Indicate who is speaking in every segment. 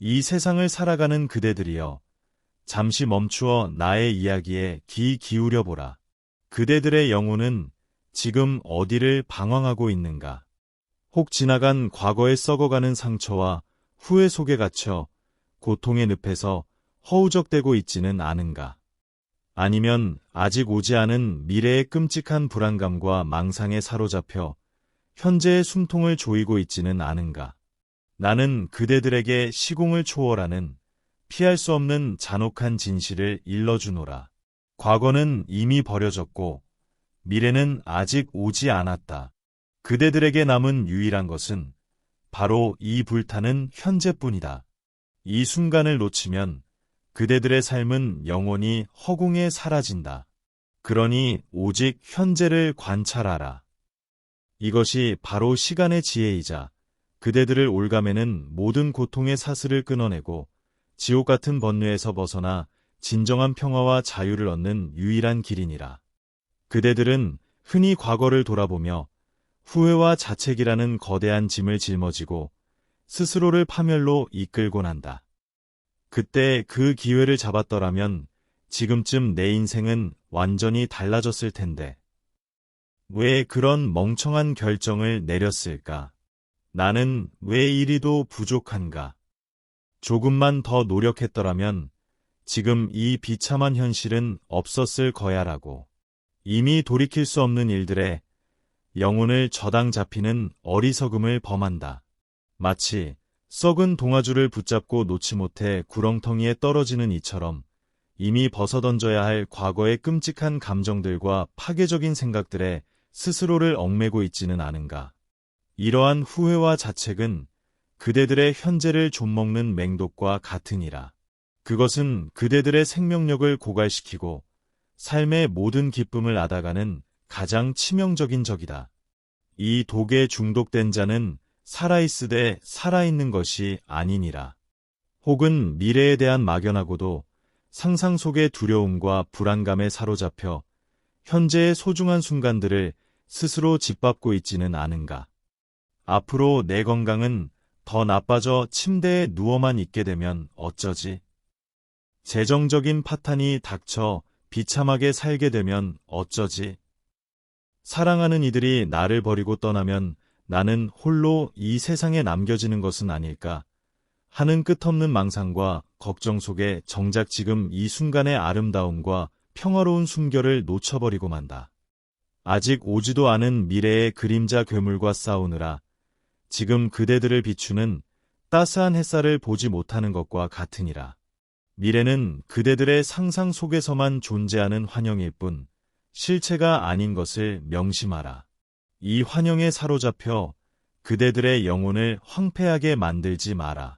Speaker 1: 이 세상을 살아가는 그대들이여, 잠시 멈추어 나의 이야기에 귀 기울여 보라. 그대들의 영혼은 지금 어디를 방황하고 있는가? 혹 지나간 과거에 썩어가는 상처와 후회 속에 갇혀 고통의 늪에서 허우적대고 있지는 않은가? 아니면 아직 오지 않은 미래의 끔찍한 불안감과 망상에 사로잡혀 현재의 숨통을 조이고 있지는 않은가? 나는 그대들에게 시공을 초월하는 피할 수 없는 잔혹한 진실을 일러주노라. 과거는 이미 버려졌고 미래는 아직 오지 않았다. 그대들에게 남은 유일한 것은 바로 이 불타는 현재뿐이다. 이 순간을 놓치면 그대들의 삶은 영원히 허공에 사라진다. 그러니 오직 현재를 관찰하라. 이것이 바로 시간의 지혜이자 그대들을 올가매는 모든 고통의 사슬을 끊어내고 지옥 같은 번뇌에서 벗어나 진정한 평화와 자유를 얻는 유일한 길이니라. 그대들은 흔히 과거를 돌아보며 후회와 자책이라는 거대한 짐을 짊어지고 스스로를 파멸로 이끌곤 한다. 그때 그 기회를 잡았더라면 지금쯤 내 인생은 완전히 달라졌을 텐데. 왜 그런 멍청한 결정을 내렸을까? 나는 왜 이리도 부족한가? 조금만 더 노력했더라면 지금 이 비참한 현실은 없었을 거야라고. 이미 돌이킬 수 없는 일들에 영혼을 저당 잡히는 어리석음을 범한다. 마치 썩은 동아줄을 붙잡고 놓지 못해 구렁텅이에 떨어지는 이처럼 이미 벗어던져야 할 과거의 끔찍한 감정들과 파괴적인 생각들에 스스로를 얽매고 있지는 않은가. 이러한 후회와 자책은 그대들의 현재를 좀먹는 맹독과 같으니라. 그것은 그대들의 생명력을 고갈시키고 삶의 모든 기쁨을 앗아가는 가장 치명적인 적이다. 이 독에 중독된 자는 살아있으되 살아있는 것이 아니니라. 혹은 미래에 대한 막연하고도 상상 속의 두려움과 불안감에 사로잡혀 현재의 소중한 순간들을 스스로 짓밟고 있지는 않은가. 앞으로 내 건강은 더 나빠져 침대에 누워만 있게 되면 어쩌지? 재정적인 파탄이 닥쳐 비참하게 살게 되면 어쩌지? 사랑하는 이들이 나를 버리고 떠나면 나는 홀로 이 세상에 남겨지는 것은 아닐까 하는 끝없는 망상과 걱정 속에 정작 지금 이 순간의 아름다움과 평화로운 숨결을 놓쳐버리고 만다. 아직 오지도 않은 미래의 그림자 괴물과 싸우느라 지금 그대들을 비추는 따스한 햇살을 보지 못하는 것과 같으니라. 미래는 그대들의 상상 속에서만 존재하는 환영일 뿐 실체가 아닌 것을 명심하라. 이 환영에 사로잡혀 그대들의 영혼을 황폐하게 만들지 마라.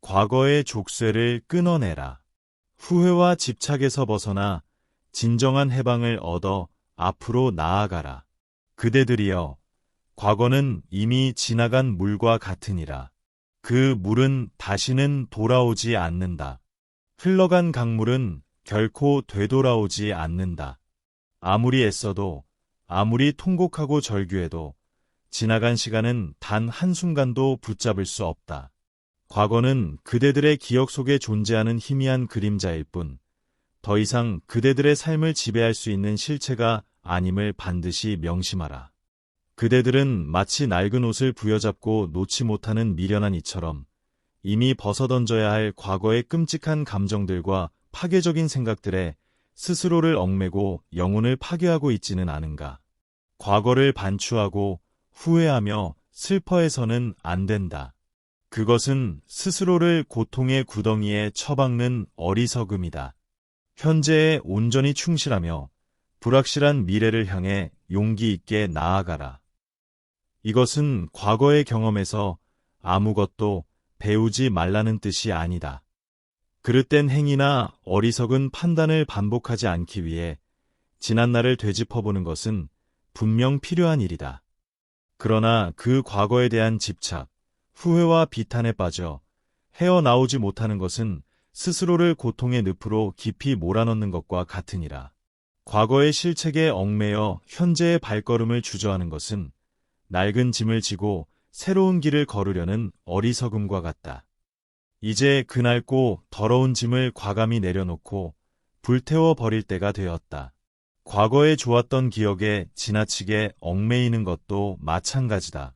Speaker 1: 과거의 족쇄를 끊어내라. 후회와 집착에서 벗어나 진정한 해방을 얻어 앞으로 나아가라. 그대들이여, 과거는 이미 지나간 물과 같으니라. 그 물은 다시는 돌아오지 않는다. 흘러간 강물은 결코 되돌아오지 않는다. 아무리 애써도, 아무리 통곡하고 절규해도 지나간 시간은 단 한순간도 붙잡을 수 없다. 과거는 그대들의 기억 속에 존재하는 희미한 그림자일 뿐, 더 이상 그대들의 삶을 지배할 수 있는 실체가 아님을 반드시 명심하라. 그대들은 마치 낡은 옷을 부여잡고 놓지 못하는 미련한 이처럼 이미 벗어던져야 할 과거의 끔찍한 감정들과 파괴적인 생각들에 스스로를 얽매고 영혼을 파괴하고 있지는 않은가. 과거를 반추하고 후회하며 슬퍼해서는 안 된다. 그것은 스스로를 고통의 구덩이에 처박는 어리석음이다. 현재에 온전히 충실하며 불확실한 미래를 향해 용기 있게 나아가라. 이것은 과거의 경험에서 아무것도 배우지 말라는 뜻이 아니다. 그릇된 행위나 어리석은 판단을 반복하지 않기 위해 지난날을 되짚어보는 것은 분명 필요한 일이다. 그러나 그 과거에 대한 집착, 후회와 비탄에 빠져 헤어나오지 못하는 것은 스스로를 고통의 늪으로 깊이 몰아넣는 것과 같으니라. 과거의 실책에 얽매여 현재의 발걸음을 주저하는 것은 낡은 짐을 지고 새로운 길을 걸으려는 어리석음과 같다. 이제 그 낡고 더러운 짐을 과감히 내려놓고 불태워 버릴 때가 되었다. 과거에 좋았던 기억에 지나치게 얽매이는 것도 마찬가지다.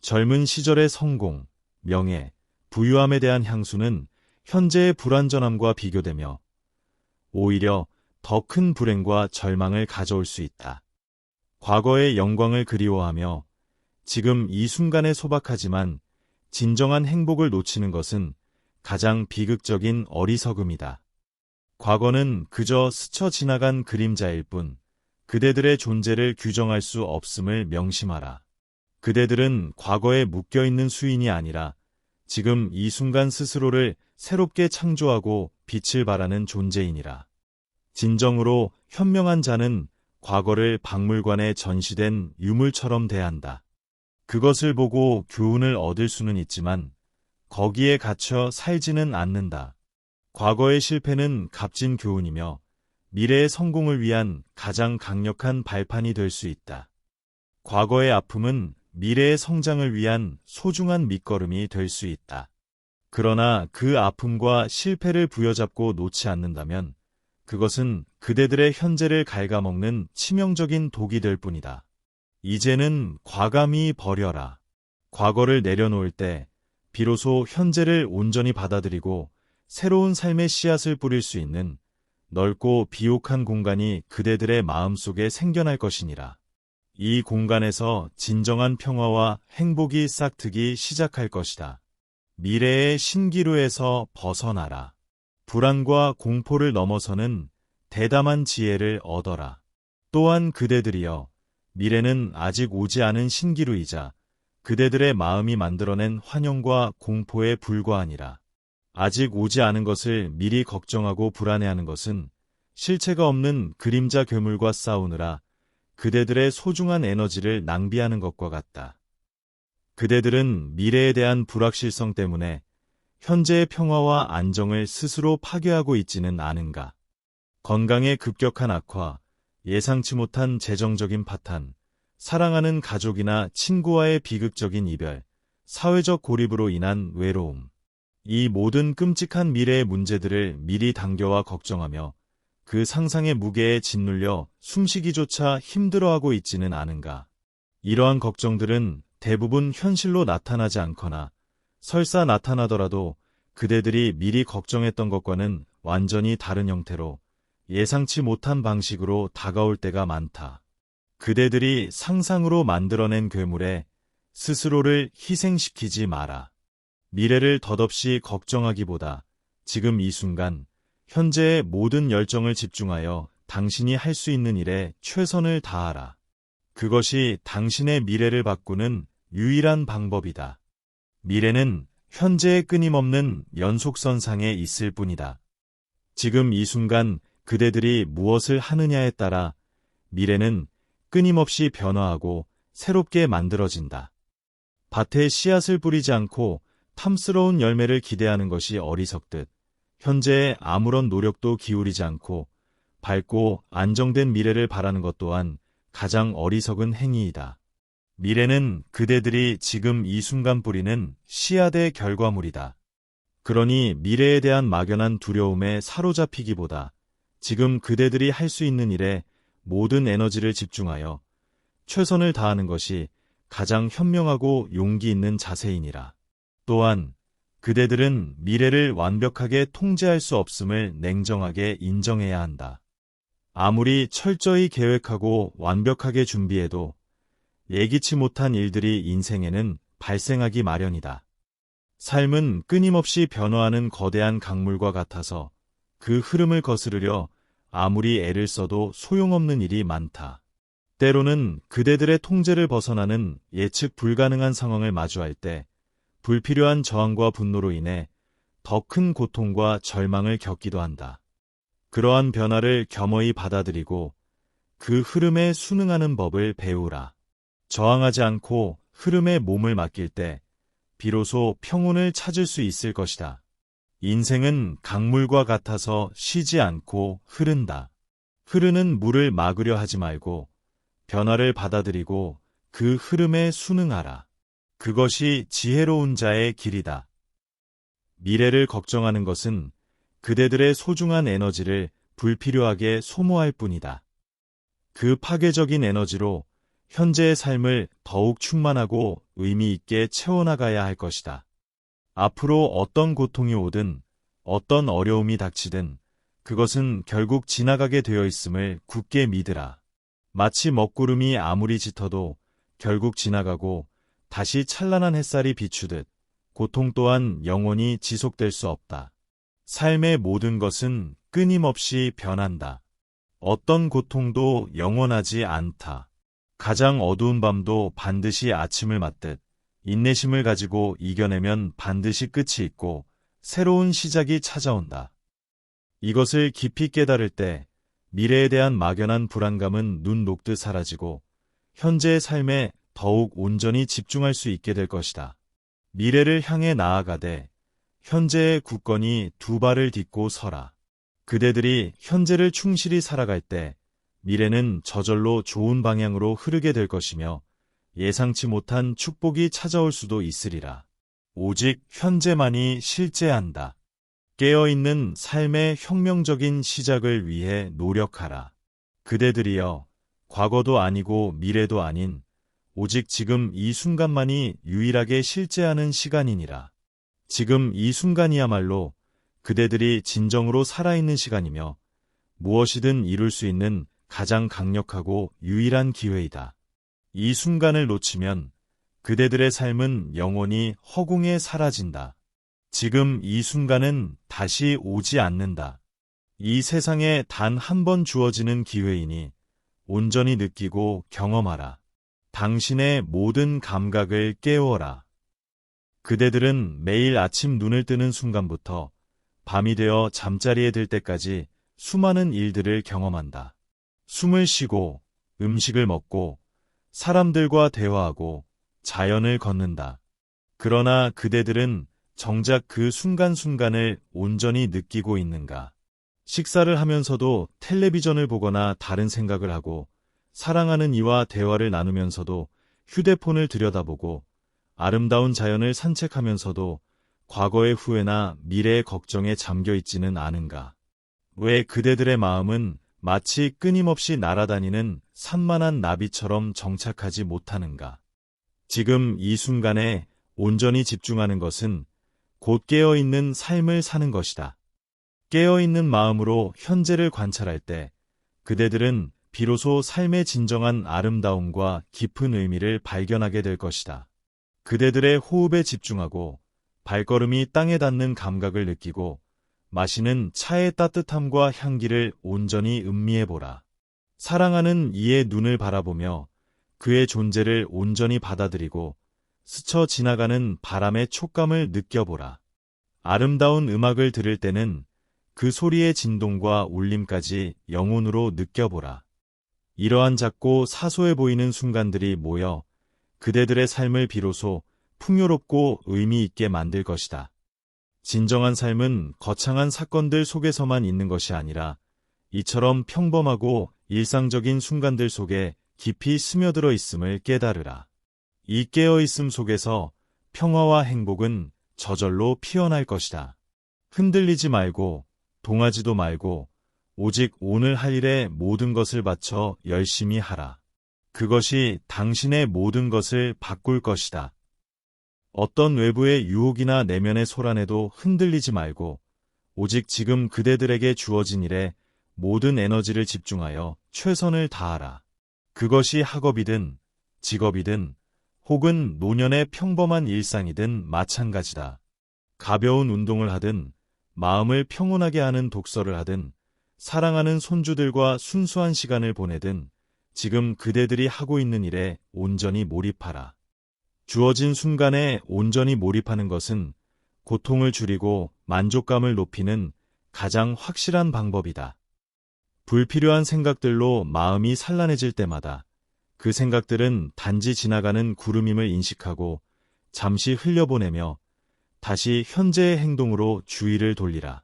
Speaker 1: 젊은 시절의 성공, 명예, 부유함에 대한 향수는 현재의 불완전함과 비교되며 오히려 더 큰 불행과 절망을 가져올 수 있다. 과거의 영광을 그리워하며 지금 이 순간에 소박하지만 진정한 행복을 놓치는 것은 가장 비극적인 어리석음이다. 과거는 그저 스쳐 지나간 그림자일 뿐 그대들의 존재를 규정할 수 없음을 명심하라. 그대들은 과거에 묶여있는 수인이 아니라 지금 이 순간 스스로를 새롭게 창조하고 빛을 발하는 존재이니라. 진정으로 현명한 자는 과거를 박물관에 전시된 유물처럼 대한다. 그것을 보고 교훈을 얻을 수는 있지만 거기에 갇혀 살지는 않는다. 과거의 실패는 값진 교훈이며 미래의 성공을 위한 가장 강력한 발판이 될 수 있다. 과거의 아픔은 미래의 성장을 위한 소중한 밑거름이 될 수 있다. 그러나 그 아픔과 실패를 부여잡고 놓지 않는다면 그것은 그대들의 현재를 갉아먹는 치명적인 독이 될 뿐이다. 이제는 과감히 버려라. 과거를 내려놓을 때 비로소 현재를 온전히 받아들이고 새로운 삶의 씨앗을 뿌릴 수 있는 넓고 비옥한 공간이 그대들의 마음속에 생겨날 것이니라. 이 공간에서 진정한 평화와 행복이 싹트기 시작할 것이다. 미래의 신기루에서 벗어나라. 불안과 공포를 넘어서는 대담한 지혜를 얻어라. 또한 그대들이여, 미래는 아직 오지 않은 신기루이자 그대들의 마음이 만들어낸 환영과 공포에 불과하니라. 아직 오지 않은 것을 미리 걱정하고 불안해하는 것은 실체가 없는 그림자 괴물과 싸우느라 그대들의 소중한 에너지를 낭비하는 것과 같다. 그대들은 미래에 대한 불확실성 때문에 현재의 평화와 안정을 스스로 파괴하고 있지는 않은가. 건강의 급격한 악화, 예상치 못한 재정적인 파탄, 사랑하는 가족이나 친구와의 비극적인 이별, 사회적 고립으로 인한 외로움. 이 모든 끔찍한 미래의 문제들을 미리 당겨와 걱정하며 그 상상의 무게에 짓눌려 숨쉬기조차 힘들어하고 있지는 않은가. 이러한 걱정들은 대부분 현실로 나타나지 않거나 설사 나타나더라도 그대들이 미리 걱정했던 것과는 완전히 다른 형태로 예상치 못한 방식으로 다가올 때가 많다. 그대들이 상상으로 만들어낸 괴물에 스스로를 희생시키지 마라. 미래를 덧없이 걱정하기보다 지금 이 순간 현재의 모든 열정을 집중하여 당신이 할 수 있는 일에 최선을 다하라. 그것이 당신의 미래를 바꾸는 유일한 방법이다. 미래는 현재의 끊임없는 연속선상에 있을 뿐이다. 지금 이 순간 그대들이 무엇을 하느냐에 따라 미래는 끊임없이 변화하고 새롭게 만들어진다. 밭에 씨앗을 뿌리지 않고 탐스러운 열매를 기대하는 것이 어리석듯 현재에 아무런 노력도 기울이지 않고 밝고 안정된 미래를 바라는 것 또한 가장 어리석은 행위이다. 미래는 그대들이 지금 이 순간 뿌리는 씨앗의 결과물이다. 그러니 미래에 대한 막연한 두려움에 사로잡히기보다 지금 그대들이 할 수 있는 일에 모든 에너지를 집중하여 최선을 다하는 것이 가장 현명하고 용기 있는 자세이니라. 또한 그대들은 미래를 완벽하게 통제할 수 없음을 냉정하게 인정해야 한다. 아무리 철저히 계획하고 완벽하게 준비해도 예기치 못한 일들이 인생에는 발생하기 마련이다. 삶은 끊임없이 변화하는 거대한 강물과 같아서 그 흐름을 거스르려 아무리 애를 써도 소용없는 일이 많다. 때로는 그대들의 통제를 벗어나는 예측 불가능한 상황을 마주할 때 불필요한 저항과 분노로 인해 더 큰 고통과 절망을 겪기도 한다. 그러한 변화를 겸허히 받아들이고 그 흐름에 순응하는 법을 배우라. 저항하지 않고 흐름에 몸을 맡길 때 비로소 평온을 찾을 수 있을 것이다. 인생은 강물과 같아서 쉬지 않고 흐른다. 흐르는 물을 막으려 하지 말고 변화를 받아들이고 그 흐름에 순응하라. 그것이 지혜로운 자의 길이다. 미래를 걱정하는 것은 그대들의 소중한 에너지를 불필요하게 소모할 뿐이다. 그 파괴적인 에너지로 현재의 삶을 더욱 충만하고 의미 있게 채워나가야 할 것이다. 앞으로 어떤 고통이 오든 어떤 어려움이 닥치든 그것은 결국 지나가게 되어 있음을 굳게 믿으라. 마치 먹구름이 아무리 짙어도 결국 지나가고 다시 찬란한 햇살이 비추듯 고통 또한 영원히 지속될 수 없다. 삶의 모든 것은 끊임없이 변한다. 어떤 고통도 영원하지 않다. 가장 어두운 밤도 반드시 아침을 맞듯 인내심을 가지고 이겨내면 반드시 끝이 있고 새로운 시작이 찾아온다. 이것을 깊이 깨달을 때 미래에 대한 막연한 불안감은 눈 녹듯 사라지고 현재의 삶에 더욱 온전히 집중할 수 있게 될 것이다. 미래를 향해 나아가되 현재의 굳건히 두 발을 딛고 서라. 그대들이 현재를 충실히 살아갈 때 미래는 저절로 좋은 방향으로 흐르게 될 것이며 예상치 못한 축복이 찾아올 수도 있으리라. 오직 현재만이 실재한다. 깨어있는 삶의 혁명적인 시작을 위해 노력하라. 그대들이여, 과거도 아니고 미래도 아닌 오직 지금 이 순간만이 유일하게 실재하는 시간이니라. 지금 이 순간이야말로 그대들이 진정으로 살아있는 시간이며 무엇이든 이룰 수 있는 가장 강력하고 유일한 기회이다. 이 순간을 놓치면 그대들의 삶은 영원히 허공에 사라진다. 지금 이 순간은 다시 오지 않는다. 이 세상에 단 한 번 주어지는 기회이니 온전히 느끼고 경험하라. 당신의 모든 감각을 깨워라. 그대들은 매일 아침 눈을 뜨는 순간부터 밤이 되어 잠자리에 들 때까지 수많은 일들을 경험한다. 숨을 쉬고, 음식을 먹고, 사람들과 대화하고, 자연을 걷는다. 그러나 그대들은 정작 그 순간순간을 온전히 느끼고 있는가? 식사를 하면서도 텔레비전을 보거나 다른 생각을 하고, 사랑하는 이와 대화를 나누면서도 휴대폰을 들여다보고, 아름다운 자연을 산책하면서도 과거의 후회나 미래의 걱정에 잠겨 있지는 않은가? 왜 그대들의 마음은 마치 끊임없이 날아다니는 산만한 나비처럼 정착하지 못하는가? 지금 이 순간에 온전히 집중하는 것은 곧 깨어있는 삶을 사는 것이다. 깨어있는 마음으로 현재를 관찰할 때 그대들은 비로소 삶의 진정한 아름다움과 깊은 의미를 발견하게 될 것이다. 그대들의 호흡에 집중하고 발걸음이 땅에 닿는 감각을 느끼고 마시는 차의 따뜻함과 향기를 온전히 음미해보라. 사랑하는 이의 눈을 바라보며 그의 존재를 온전히 받아들이고 스쳐 지나가는 바람의 촉감을 느껴보라. 아름다운 음악을 들을 때는 그 소리의 진동과 울림까지 영혼으로 느껴보라. 이러한 작고 사소해 보이는 순간들이 모여 그대들의 삶을 비로소 풍요롭고 의미 있게 만들 것이다. 진정한 삶은 거창한 사건들 속에서만 있는 것이 아니라 이처럼 평범하고 일상적인 순간들 속에 깊이 스며들어 있음을 깨달으라. 이 깨어있음 속에서 평화와 행복은 저절로 피어날 것이다. 흔들리지 말고 동하지도 말고 오직 오늘 할 일에 모든 것을 바쳐 열심히 하라. 그것이 당신의 모든 것을 바꿀 것이다. 어떤 외부의 유혹이나 내면의 소란에도 흔들리지 말고 오직 지금 그대들에게 주어진 일에 모든 에너지를 집중하여 최선을 다하라. 그것이 학업이든 직업이든 혹은 노년의 평범한 일상이든 마찬가지다. 가벼운 운동을 하든 마음을 평온하게 하는 독서를 하든 사랑하는 손주들과 순수한 시간을 보내든 지금 그대들이 하고 있는 일에 온전히 몰입하라. 주어진 순간에 온전히 몰입하는 것은 고통을 줄이고 만족감을 높이는 가장 확실한 방법이다. 불필요한 생각들로 마음이 산란해질 때마다 그 생각들은 단지 지나가는 구름임을 인식하고 잠시 흘려보내며 다시 현재의 행동으로 주의를 돌리라.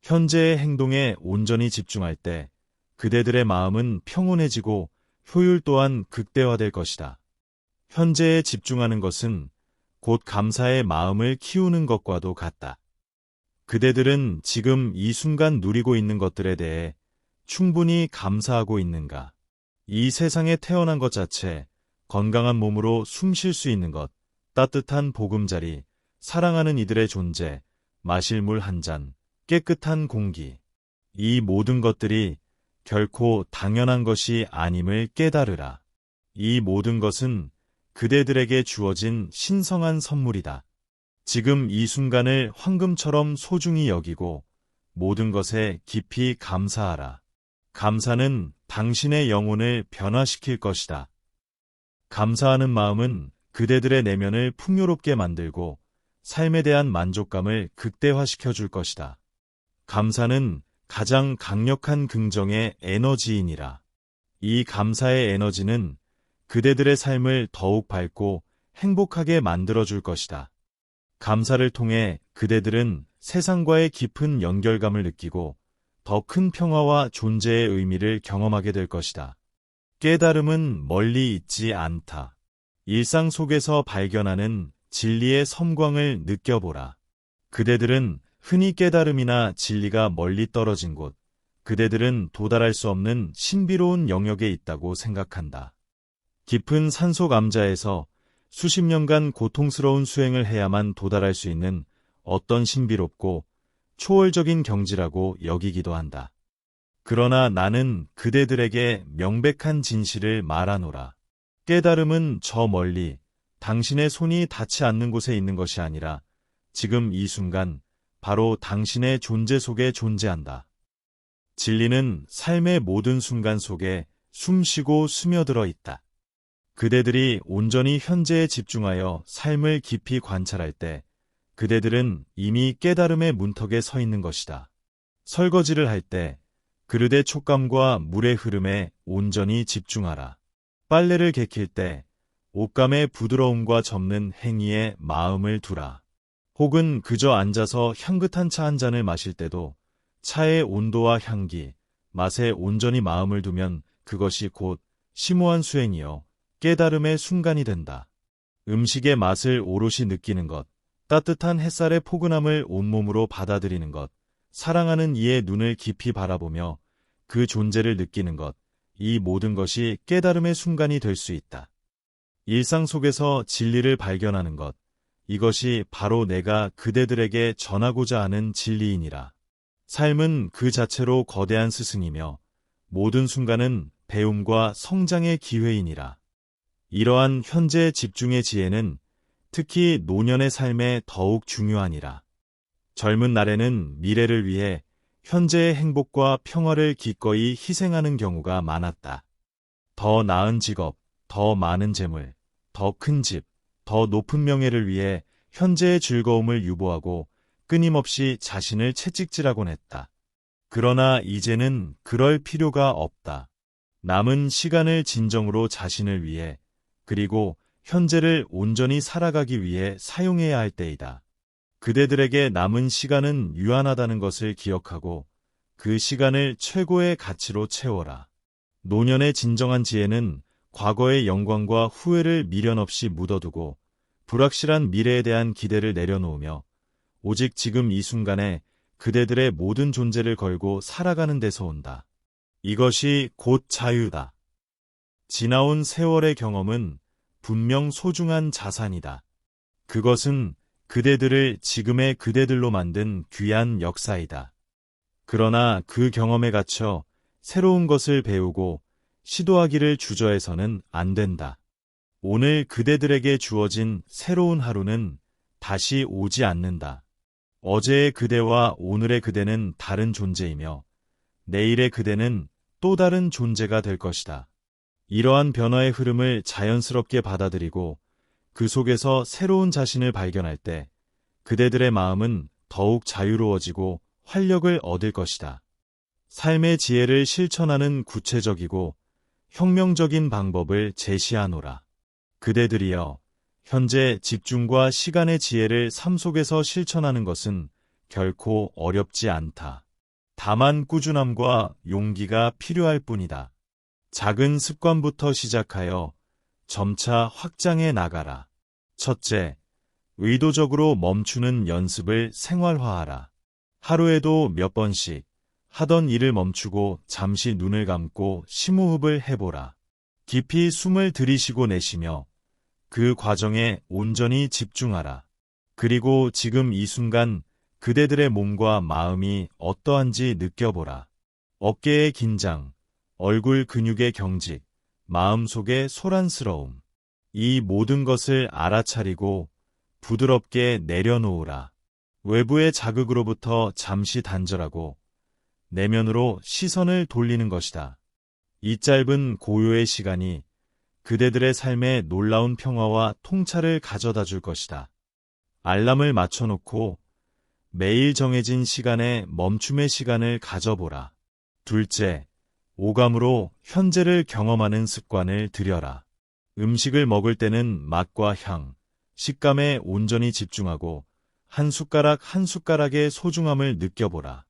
Speaker 1: 현재의 행동에 온전히 집중할 때 그대들의 마음은 평온해지고 효율 또한 극대화될 것이다. 현재에 집중하는 것은 곧 감사의 마음을 키우는 것과도 같다. 그대들은 지금 이 순간 누리고 있는 것들에 대해 충분히 감사하고 있는가? 이 세상에 태어난 것 자체, 건강한 몸으로 숨 쉴 수 있는 것, 따뜻한 보금자리, 사랑하는 이들의 존재, 마실 물 한 잔, 깨끗한 공기. 이 모든 것들이 결코 당연한 것이 아님을 깨달으라. 이 모든 것은 그대들에게 주어진 신성한 선물이다. 지금 이 순간을 황금처럼 소중히 여기고 모든 것에 깊이 감사하라. 감사는 당신의 영혼을 변화시킬 것이다. 감사하는 마음은 그대들의 내면을 풍요롭게 만들고 삶에 대한 만족감을 극대화시켜 줄 것이다. 감사는 가장 강력한 긍정의 에너지이니라. 이 감사의 에너지는 그대들의 삶을 더욱 밝고 행복하게 만들어줄 것이다. 감사를 통해 그대들은 세상과의 깊은 연결감을 느끼고 더 큰 평화와 존재의 의미를 경험하게 될 것이다. 깨달음은 멀리 있지 않다. 일상 속에서 발견하는 진리의 섬광을 느껴보라. 그대들은 흔히 깨달음이나 진리가 멀리 떨어진 곳, 그대들은 도달할 수 없는 신비로운 영역에 있다고 생각한다. 깊은 산속 암자에서 수십 년간 고통스러운 수행을 해야만 도달할 수 있는 어떤 신비롭고 초월적인 경지라고 여기기도 한다. 그러나 나는 그대들에게 명백한 진실을 말하노라. 깨달음은 저 멀리 당신의 손이 닿지 않는 곳에 있는 것이 아니라 지금 이 순간 바로 당신의 존재 속에 존재한다. 진리는 삶의 모든 순간 속에 숨쉬고 스며들어 있다. 그대들이 온전히 현재에 집중하여 삶을 깊이 관찰할 때 그대들은 이미 깨달음의 문턱에 서 있는 것이다. 설거지를 할 때 그릇의 촉감과 물의 흐름에 온전히 집중하라. 빨래를 개킬 때 옷감의 부드러움과 접는 행위에 마음을 두라. 혹은 그저 앉아서 향긋한 차 한 잔을 마실 때도 차의 온도와 향기, 맛에 온전히 마음을 두면 그것이 곧 심오한 수행이요 깨달음의 순간이 된다. 음식의 맛을 오롯이 느끼는 것, 따뜻한 햇살의 포근함을 온몸으로 받아들이는 것, 사랑하는 이의 눈을 깊이 바라보며 그 존재를 느끼는 것, 이 모든 것이 깨달음의 순간이 될 수 있다. 일상 속에서 진리를 발견하는 것, 이것이 바로 내가 그대들에게 전하고자 하는 진리이니라. 삶은 그 자체로 거대한 스승이며 모든 순간은 배움과 성장의 기회이니라. 이러한 현재 집중의 지혜는 특히 노년의 삶에 더욱 중요하니라. 젊은 날에는 미래를 위해 현재의 행복과 평화를 기꺼이 희생하는 경우가 많았다. 더 나은 직업, 더 많은 재물, 더 큰 집, 더 높은 명예를 위해 현재의 즐거움을 유보하고 끊임없이 자신을 채찍질하곤 했다. 그러나 이제는 그럴 필요가 없다. 남은 시간을 진정으로 자신을 위해 그리고 현재를 온전히 살아가기 위해 사용해야 할 때이다. 그대들에게 남은 시간은 유한하다는 것을 기억하고 그 시간을 최고의 가치로 채워라. 노년의 진정한 지혜는 과거의 영광과 후회를 미련 없이 묻어두고 불확실한 미래에 대한 기대를 내려놓으며 오직 지금 이 순간에 그대들의 모든 존재를 걸고 살아가는 데서 온다. 이것이 곧 자유다. 지나온 세월의 경험은 분명 소중한 자산이다. 그것은 그대들을 지금의 그대들로 만든 귀한 역사이다. 그러나 그 경험에 갇혀 새로운 것을 배우고 시도하기를 주저해서는 안 된다. 오늘 그대들에게 주어진 새로운 하루는 다시 오지 않는다. 어제의 그대와 오늘의 그대는 다른 존재이며 내일의 그대는 또 다른 존재가 될 것이다. 이러한 변화의 흐름을 자연스럽게 받아들이고 그 속에서 새로운 자신을 발견할 때 그대들의 마음은 더욱 자유로워지고 활력을 얻을 것이다. 삶의 지혜를 실천하는 구체적이고 혁명적인 방법을 제시하노라. 그대들이여, 현재 집중과 시간의 지혜를 삶 속에서 실천하는 것은 결코 어렵지 않다. 다만 꾸준함과 용기가 필요할 뿐이다. 작은 습관부터 시작하여 점차 확장해 나가라. 첫째, 의도적으로 멈추는 연습을 생활화하라. 하루에도 몇 번씩 하던 일을 멈추고 잠시 눈을 감고 심호흡을 해보라. 깊이 숨을 들이쉬고 내쉬며 그 과정에 온전히 집중하라. 그리고 지금 이 순간 그대들의 몸과 마음이 어떠한지 느껴보라. 어깨의 긴장, 얼굴 근육의 경직, 마음속의 소란스러움. 이 모든 것을 알아차리고 부드럽게 내려놓으라. 외부의 자극으로부터 잠시 단절하고 내면으로 시선을 돌리는 것이다. 이 짧은 고요의 시간이 그대들의 삶에 놀라운 평화와 통찰을 가져다 줄 것이다. 알람을 맞춰놓고 매일 정해진 시간에 멈춤의 시간을 가져보라. 둘째, 오감으로 현재를 경험하는 습관을 들여라. 음식을 먹을 때는 맛과 향, 식감에 온전히 집중하고 한 숟가락 한 숟가락의 소중함을 느껴보라.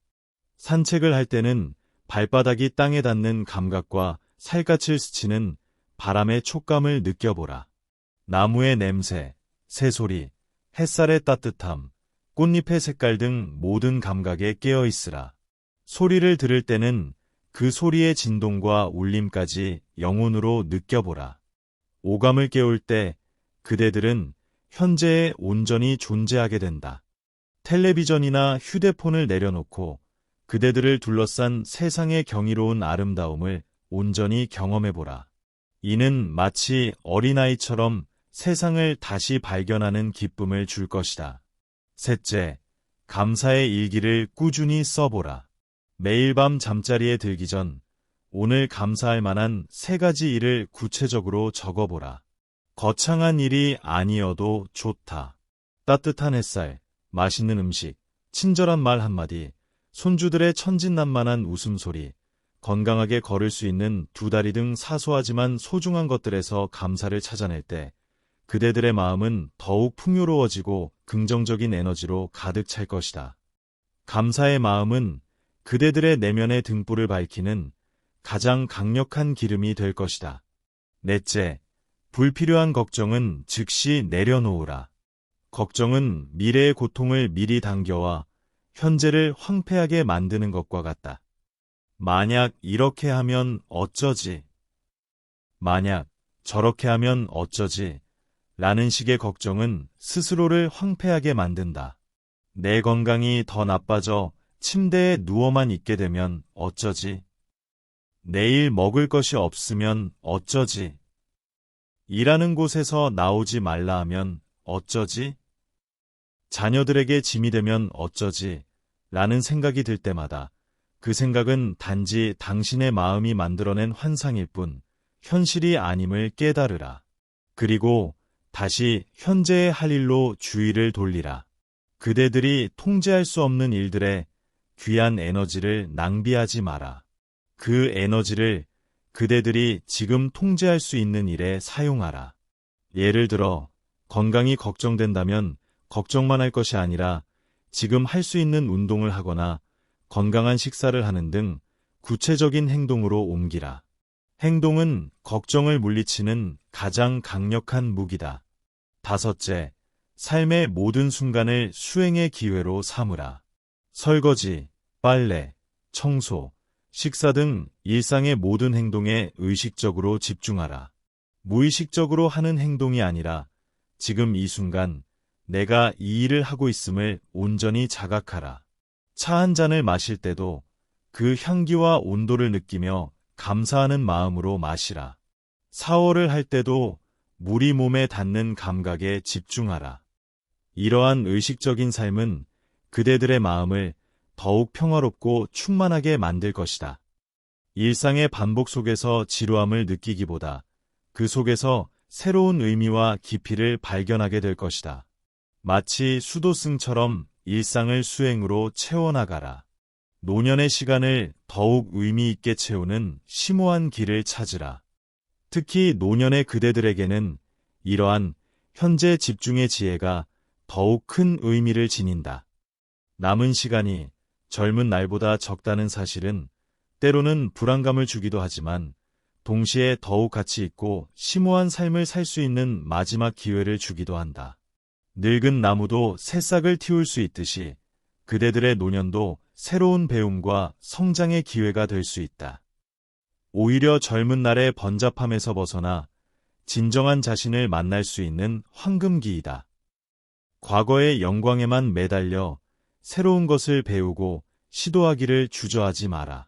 Speaker 1: 산책을 할 때는 발바닥이 땅에 닿는 감각과 살갗을 스치는 바람의 촉감을 느껴보라. 나무의 냄새, 새소리, 햇살의 따뜻함, 꽃잎의 색깔 등 모든 감각에 깨어 있으라. 소리를 들을 때는 그 소리의 진동과 울림까지 영혼으로 느껴보라. 오감을 깨울 때 그대들은 현재에 온전히 존재하게 된다. 텔레비전이나 휴대폰을 내려놓고 그대들을 둘러싼 세상의 경이로운 아름다움을 온전히 경험해보라. 이는 마치 어린아이처럼 세상을 다시 발견하는 기쁨을 줄 것이다. 셋째, 감사의 일기를 꾸준히 써보라. 매일 밤 잠자리에 들기 전 오늘 감사할 만한 3가지 일을 구체적으로 적어보라. 거창한 일이 아니어도 좋다. 따뜻한 햇살, 맛있는 음식, 친절한 말 한마디, 손주들의 천진난만한 웃음소리, 건강하게 걸을 수 있는 2다리 등 사소하지만 소중한 것들에서 감사를 찾아낼 때 그대들의 마음은 더욱 풍요로워지고 긍정적인 에너지로 가득 찰 것이다. 감사의 마음은 그대들의 내면의 등불을 밝히는 가장 강력한 기름이 될 것이다. 넷째, 불필요한 걱정은 즉시 내려놓으라. 걱정은 미래의 고통을 미리 당겨와 현재를 황폐하게 만드는 것과 같다. 만약 이렇게 하면 어쩌지? 만약 저렇게 하면 어쩌지? 라는 식의 걱정은 스스로를 황폐하게 만든다. 내 건강이 더 나빠져 침대에 누워만 있게 되면 어쩌지? 내일 먹을 것이 없으면 어쩌지? 일하는 곳에서 나오지 말라 하면 어쩌지? 자녀들에게 짐이 되면 어쩌지? 라는 생각이 들 때마다 그 생각은 단지 당신의 마음이 만들어낸 환상일 뿐 현실이 아님을 깨달으라. 그리고 다시 현재의 할 일로 주의를 돌리라. 그대들이 통제할 수 없는 일들에 귀한 에너지를 낭비하지 마라. 그 에너지를 그대들이 지금 통제할 수 있는 일에 사용하라. 예를 들어 건강이 걱정된다면 걱정만 할 것이 아니라 지금 할 수 있는 운동을 하거나 건강한 식사를 하는 등 구체적인 행동으로 옮기라. 행동은 걱정을 물리치는 가장 강력한 무기다. 다섯째, 삶의 모든 순간을 수행의 기회로 삼으라. 설거지, 빨래, 청소, 식사 등 일상의 모든 행동에 의식적으로 집중하라. 무의식적으로 하는 행동이 아니라 지금 이 순간 내가 이 일을 하고 있음을 온전히 자각하라. 차 한 잔을 마실 때도 그 향기와 온도를 느끼며 감사하는 마음으로 마시라. 샤워를 할 때도 물이 몸에 닿는 감각에 집중하라. 이러한 의식적인 삶은 그대들의 마음을 더욱 평화롭고 충만하게 만들 것이다. 일상의 반복 속에서 지루함을 느끼기보다 그 속에서 새로운 의미와 깊이를 발견하게 될 것이다. 마치 수도승처럼 일상을 수행으로 채워나가라. 노년의 시간을 더욱 의미 있게 채우는 심오한 길을 찾으라. 특히 노년의 그대들에게는 이러한 현재 집중의 지혜가 더욱 큰 의미를 지닌다. 남은 시간이 젊은 날보다 적다는 사실은 때로는 불안감을 주기도 하지만 동시에 더욱 가치 있고 심오한 삶을 살 수 있는 마지막 기회를 주기도 한다. 늙은 나무도 새싹을 틔울 수 있듯이 그대들의 노년도 새로운 배움과 성장의 기회가 될 수 있다. 오히려 젊은 날의 번잡함에서 벗어나 진정한 자신을 만날 수 있는 황금기이다. 과거의 영광에만 매달려 새로운 것을 배우고 시도하기를 주저하지 마라.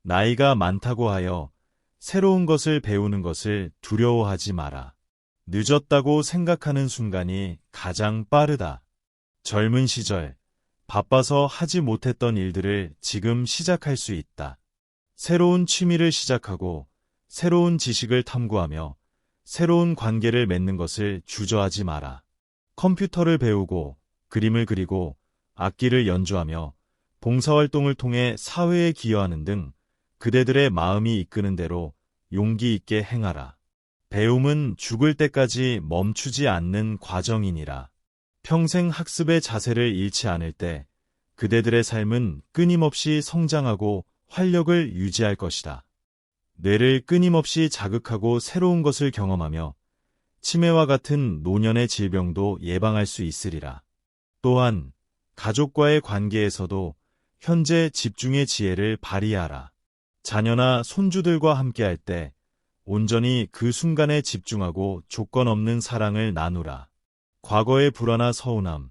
Speaker 1: 나이가 많다고 하여 새로운 것을 배우는 것을 두려워하지 마라. 늦었다고 생각하는 순간이 가장 빠르다. 젊은 시절, 바빠서 하지 못했던 일들을 지금 시작할 수 있다. 새로운 취미를 시작하고 새로운 지식을 탐구하며 새로운 관계를 맺는 것을 주저하지 마라. 컴퓨터를 배우고 그림을 그리고 악기를 연주하며 봉사활동을 통해 사회에 기여하는 등 그대들의 마음이 이끄는 대로 용기 있게 행하라. 배움은 죽을 때까지 멈추지 않는 과정이니라. 평생 학습의 자세를 잃지 않을 때 그대들의 삶은 끊임없이 성장하고 활력을 유지할 것이다. 뇌를 끊임없이 자극하고 새로운 것을 경험하며 치매와 같은 노년의 질병도 예방할 수 있으리라. 또한 가족과의 관계에서도 현재 집중의 지혜를 발휘하라. 자녀나 손주들과 함께할 때 온전히 그 순간에 집중하고 조건 없는 사랑을 나누라. 과거의 불화나 서운함,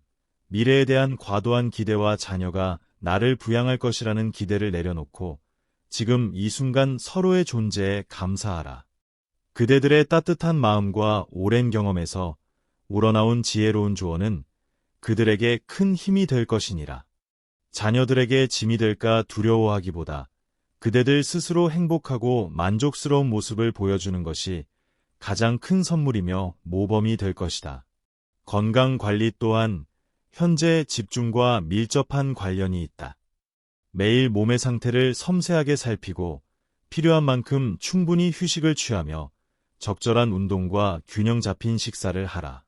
Speaker 1: 미래에 대한 과도한 기대와 자녀가 나를 부양할 것이라는 기대를 내려놓고 지금 이 순간 서로의 존재에 감사하라. 그대들의 따뜻한 마음과 오랜 경험에서 우러나온 지혜로운 조언은 그들에게 큰 힘이 될 것이니라. 자녀들에게 짐이 될까 두려워하기보다 그대들 스스로 행복하고 만족스러운 모습을 보여주는 것이 가장 큰 선물이며 모범이 될 것이다. 건강관리 또한 현재 집중과 밀접한 관련이 있다. 매일 몸의 상태를 섬세하게 살피고 필요한 만큼 충분히 휴식을 취하며 적절한 운동과 균형 잡힌 식사를 하라.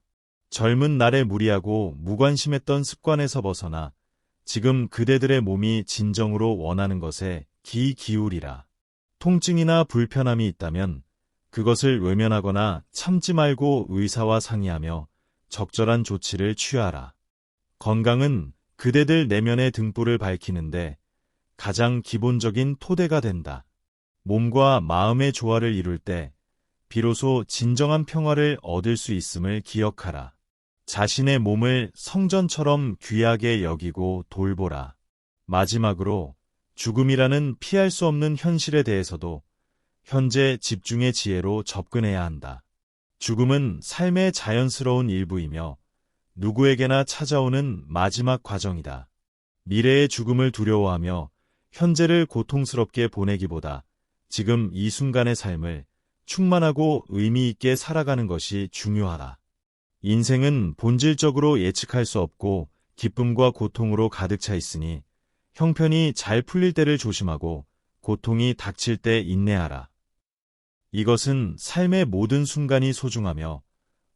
Speaker 1: 젊은 날에 무리하고 무관심했던 습관에서 벗어나 지금 그대들의 몸이 진정으로 원하는 것에 귀 기울이라. 통증이나 불편함이 있다면 그것을 외면하거나 참지 말고 의사와 상의하며 적절한 조치를 취하라. 건강은 그대들 내면의 등불을 밝히는데 가장 기본적인 토대가 된다. 몸과 마음의 조화를 이룰 때 비로소 진정한 평화를 얻을 수 있음을 기억하라. 자신의 몸을 성전처럼 귀하게 여기고 돌보라. 마지막으로 죽음이라는 피할 수 없는 현실에 대해서도 현재 집중의 지혜로 접근해야 한다. 죽음은 삶의 자연스러운 일부이며 누구에게나 찾아오는 마지막 과정이다. 미래의 죽음을 두려워하며 현재를 고통스럽게 보내기보다 지금 이 순간의 삶을 충만하고 의미 있게 살아가는 것이 중요하다. 인생은 본질적으로 예측할 수 없고 기쁨과 고통으로 가득 차 있으니 형편이 잘 풀릴 때를 조심하고 고통이 닥칠 때 인내하라. 이것은 삶의 모든 순간이 소중하며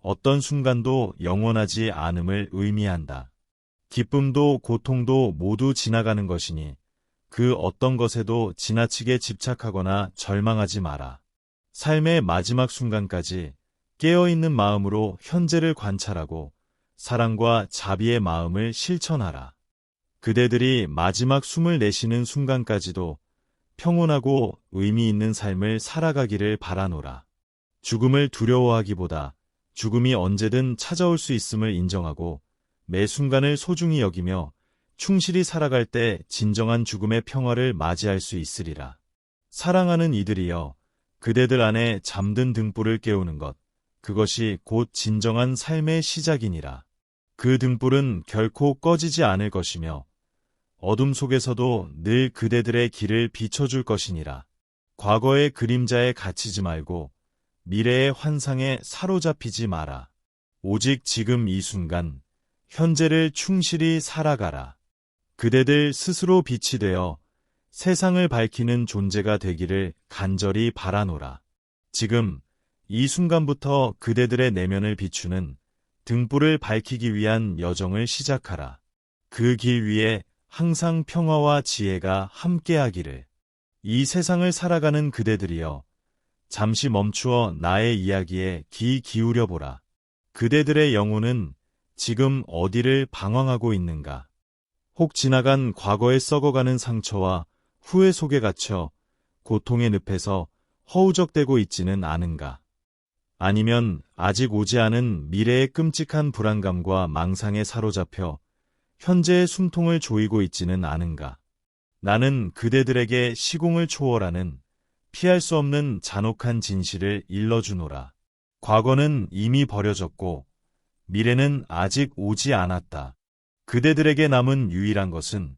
Speaker 1: 어떤 순간도 영원하지 않음을 의미한다. 기쁨도 고통도 모두 지나가는 것이니 그 어떤 것에도 지나치게 집착하거나 절망하지 마라. 삶의 마지막 순간까지 깨어있는 마음으로 현재를 관찰하고 사랑과 자비의 마음을 실천하라. 그대들이 마지막 숨을 내쉬는 순간까지도 평온하고 의미 있는 삶을 살아가기를 바라노라. 죽음을 두려워하기보다 죽음이 언제든 찾아올 수 있음을 인정하고 매 순간을 소중히 여기며 충실히 살아갈 때 진정한 죽음의 평화를 맞이할 수 있으리라. 사랑하는 이들이여, 그대들 안에 잠든 등불을 깨우는 것, 그것이 곧 진정한 삶의 시작이니라. 그 등불은 결코 꺼지지 않을 것이며 어둠 속에서도 늘 그대들의 길을 비춰줄 것이니라. 과거의 그림자에 갇히지 말고 미래의 환상에 사로잡히지 마라. 오직 지금 이 순간, 현재를 충실히 살아가라. 그대들 스스로 빛이 되어 세상을 밝히는 존재가 되기를 간절히 바라노라. 지금 이 순간부터 그대들의 내면을 비추는 등불을 밝히기 위한 여정을 시작하라. 그 길 위에 항상 평화와 지혜가 함께하기를. 이 세상을 살아가는 그대들이여, 잠시 멈추어 나의 이야기에 귀 기울여보라. 그대들의 영혼은 지금 어디를 방황하고 있는가? 혹 지나간 과거의 썩어가는 상처와 후회 속에 갇혀 고통의 늪에서 허우적대고 있지는 않은가? 아니면 아직 오지 않은 미래의 끔찍한 불안감과 망상에 사로잡혀 현재의 숨통을 조이고 있지는 않은가? 나는 그대들에게 시공을 초월하는 피할 수 없는 잔혹한 진실을 일러주노라. 과거는 이미 버려졌고 미래는 아직 오지 않았다. 그대들에게 남은 유일한 것은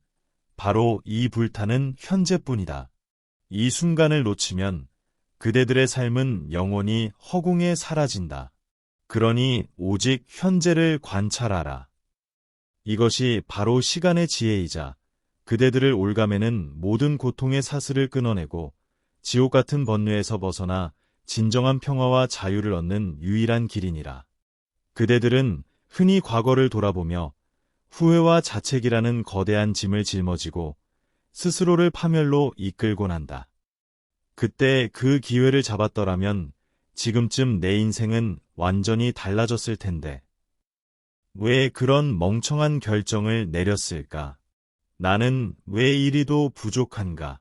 Speaker 1: 바로 이 불타는 현재뿐이다. 이 순간을 놓치면 그대들의 삶은 영원히 허공에 사라진다. 그러니 오직 현재를 관찰하라. 이것이 바로 시간의 지혜이자 그대들을 올가매는 모든 고통의 사슬을 끊어내고 지옥 같은 번뇌에서 벗어나 진정한 평화와 자유를 얻는 유일한 길이니라. 그대들은 흔히 과거를 돌아보며 후회와 자책이라는 거대한 짐을 짊어지고 스스로를 파멸로 이끌곤 한다. 그때 그 기회를 잡았더라면 지금쯤 내 인생은 완전히 달라졌을 텐데. 왜 그런 멍청한 결정을 내렸을까? 나는 왜 이리도 부족한가?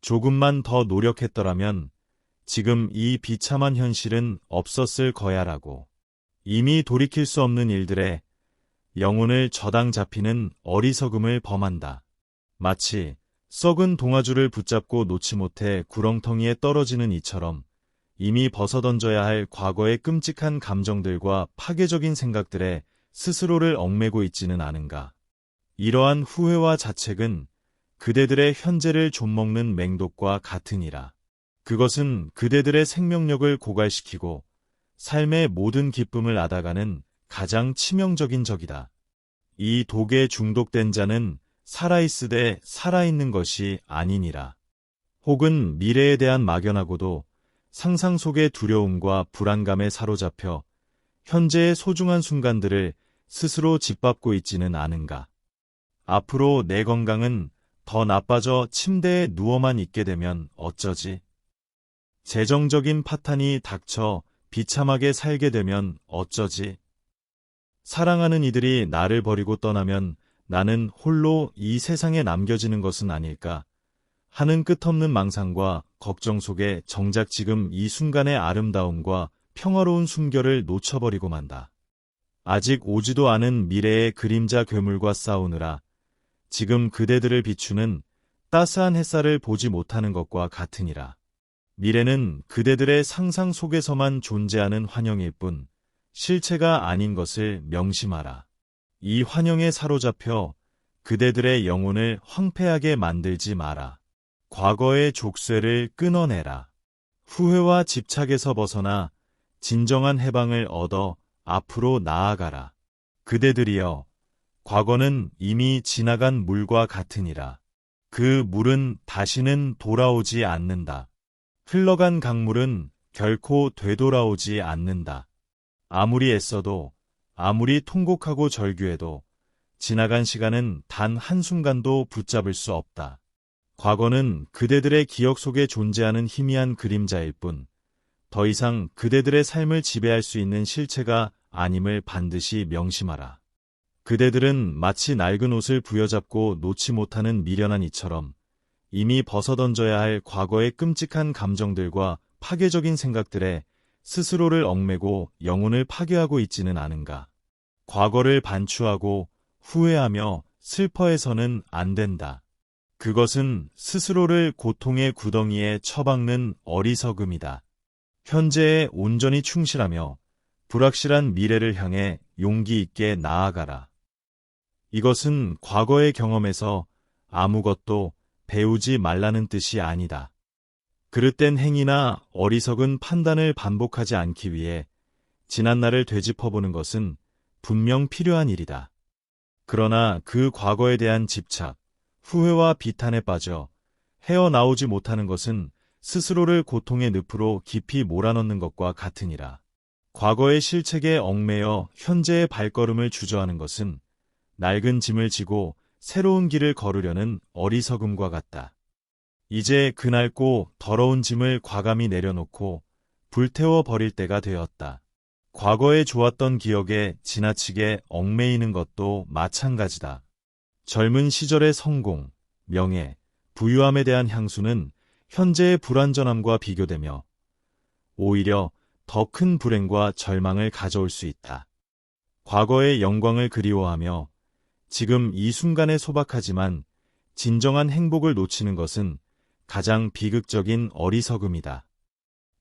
Speaker 1: 조금만 더 노력했더라면 지금 이 비참한 현실은 없었을 거야라고. 이미 돌이킬 수 없는 일들에 영혼을 저당 잡히는 어리석음을 범한다. 마치 썩은 동아줄을 붙잡고 놓지 못해 구렁텅이에 떨어지는 이처럼 이미 벗어던져야 할 과거의 끔찍한 감정들과 파괴적인 생각들에 스스로를 얽매고 있지는 않은가. 이러한 후회와 자책은 그대들의 현재를 좀먹는 맹독과 같으니라. 그것은 그대들의 생명력을 고갈시키고 삶의 모든 기쁨을 앗아가는 가장 치명적인 적이다. 이 독에 중독된 자는 살아있으되 살아있는 것이 아니니라. 혹은 미래에 대한 막연하고도 상상 속의 두려움과 불안감에 사로잡혀 현재의 소중한 순간들을 스스로 짓밟고 있지는 않은가. 앞으로 내 건강은 더 나빠져 침대에 누워만 있게 되면 어쩌지? 재정적인 파탄이 닥쳐 비참하게 살게 되면 어쩌지? 사랑하는 이들이 나를 버리고 떠나면 나는 홀로 이 세상에 남겨지는 것은 아닐까 하는 끝없는 망상과 걱정 속에 정작 지금 이 순간의 아름다움과 평화로운 숨결을 놓쳐버리고 만다. 아직 오지도 않은 미래의 그림자 괴물과 싸우느라 지금 그대들을 비추는 따스한 햇살을 보지 못하는 것과 같으니라. 미래는 그대들의 상상 속에서만 존재하는 환영일 뿐 실체가 아닌 것을 명심하라. 이 환영에 사로잡혀 그대들의 영혼을 황폐하게 만들지 마라. 과거의 족쇄를 끊어내라. 후회와 집착에서 벗어나 진정한 해방을 얻어 앞으로 나아가라. 그대들이여, 과거는 이미 지나간 물과 같으니라. 그 물은 다시는 돌아오지 않는다. 흘러간 강물은 결코 되돌아오지 않는다. 아무리 애써도, 아무리 통곡하고 절규해도 지나간 시간은 단 한순간도 붙잡을 수 없다. 과거는 그대들의 기억 속에 존재하는 희미한 그림자일 뿐, 더 이상 그대들의 삶을 지배할 수 있는 실체가 아님을 반드시 명심하라. 그대들은 마치 낡은 옷을 부여잡고 놓지 못하는 미련한 이처럼 이미 벗어던져야 할 과거의 끔찍한 감정들과 파괴적인 생각들에 스스로를 얽매고 영혼을 파괴하고 있지는 않은가. 과거를 반추하고 후회하며 슬퍼해서는 안 된다. 그것은 스스로를 고통의 구덩이에 처박는 어리석음이다. 현재에 온전히 충실하며 불확실한 미래를 향해 용기 있게 나아가라. 이것은 과거의 경험에서 아무것도 배우지 말라는 뜻이 아니다. 그릇된 행위나 어리석은 판단을 반복하지 않기 위해 지난날을 되짚어보는 것은 분명 필요한 일이다. 그러나 그 과거에 대한 집착, 후회와 비탄에 빠져 헤어나오지 못하는 것은 스스로를 고통의 늪으로 깊이 몰아넣는 것과 같으니라. 과거의 실책에 얽매여 현재의 발걸음을 주저하는 것은 낡은 짐을 지고 새로운 길을 걸으려는 어리석음과 같다. 이제 그낡고 더러운 짐을 과감히 내려놓고 불태워 버릴 때가 되었다. 과거에 좋았던 기억에 지나치게 얽매이는 것도 마찬가지다. 젊은 시절의 성공, 명예, 부유함에 대한 향수는 현재의 불완전함과 비교되며 오히려 더 큰 불행과 절망을 가져올 수 있다. 과거의 영광을 그리워하며 지금 이 순간에 소박하지만 진정한 행복을 놓치는 것은 가장 비극적인 어리석음이다.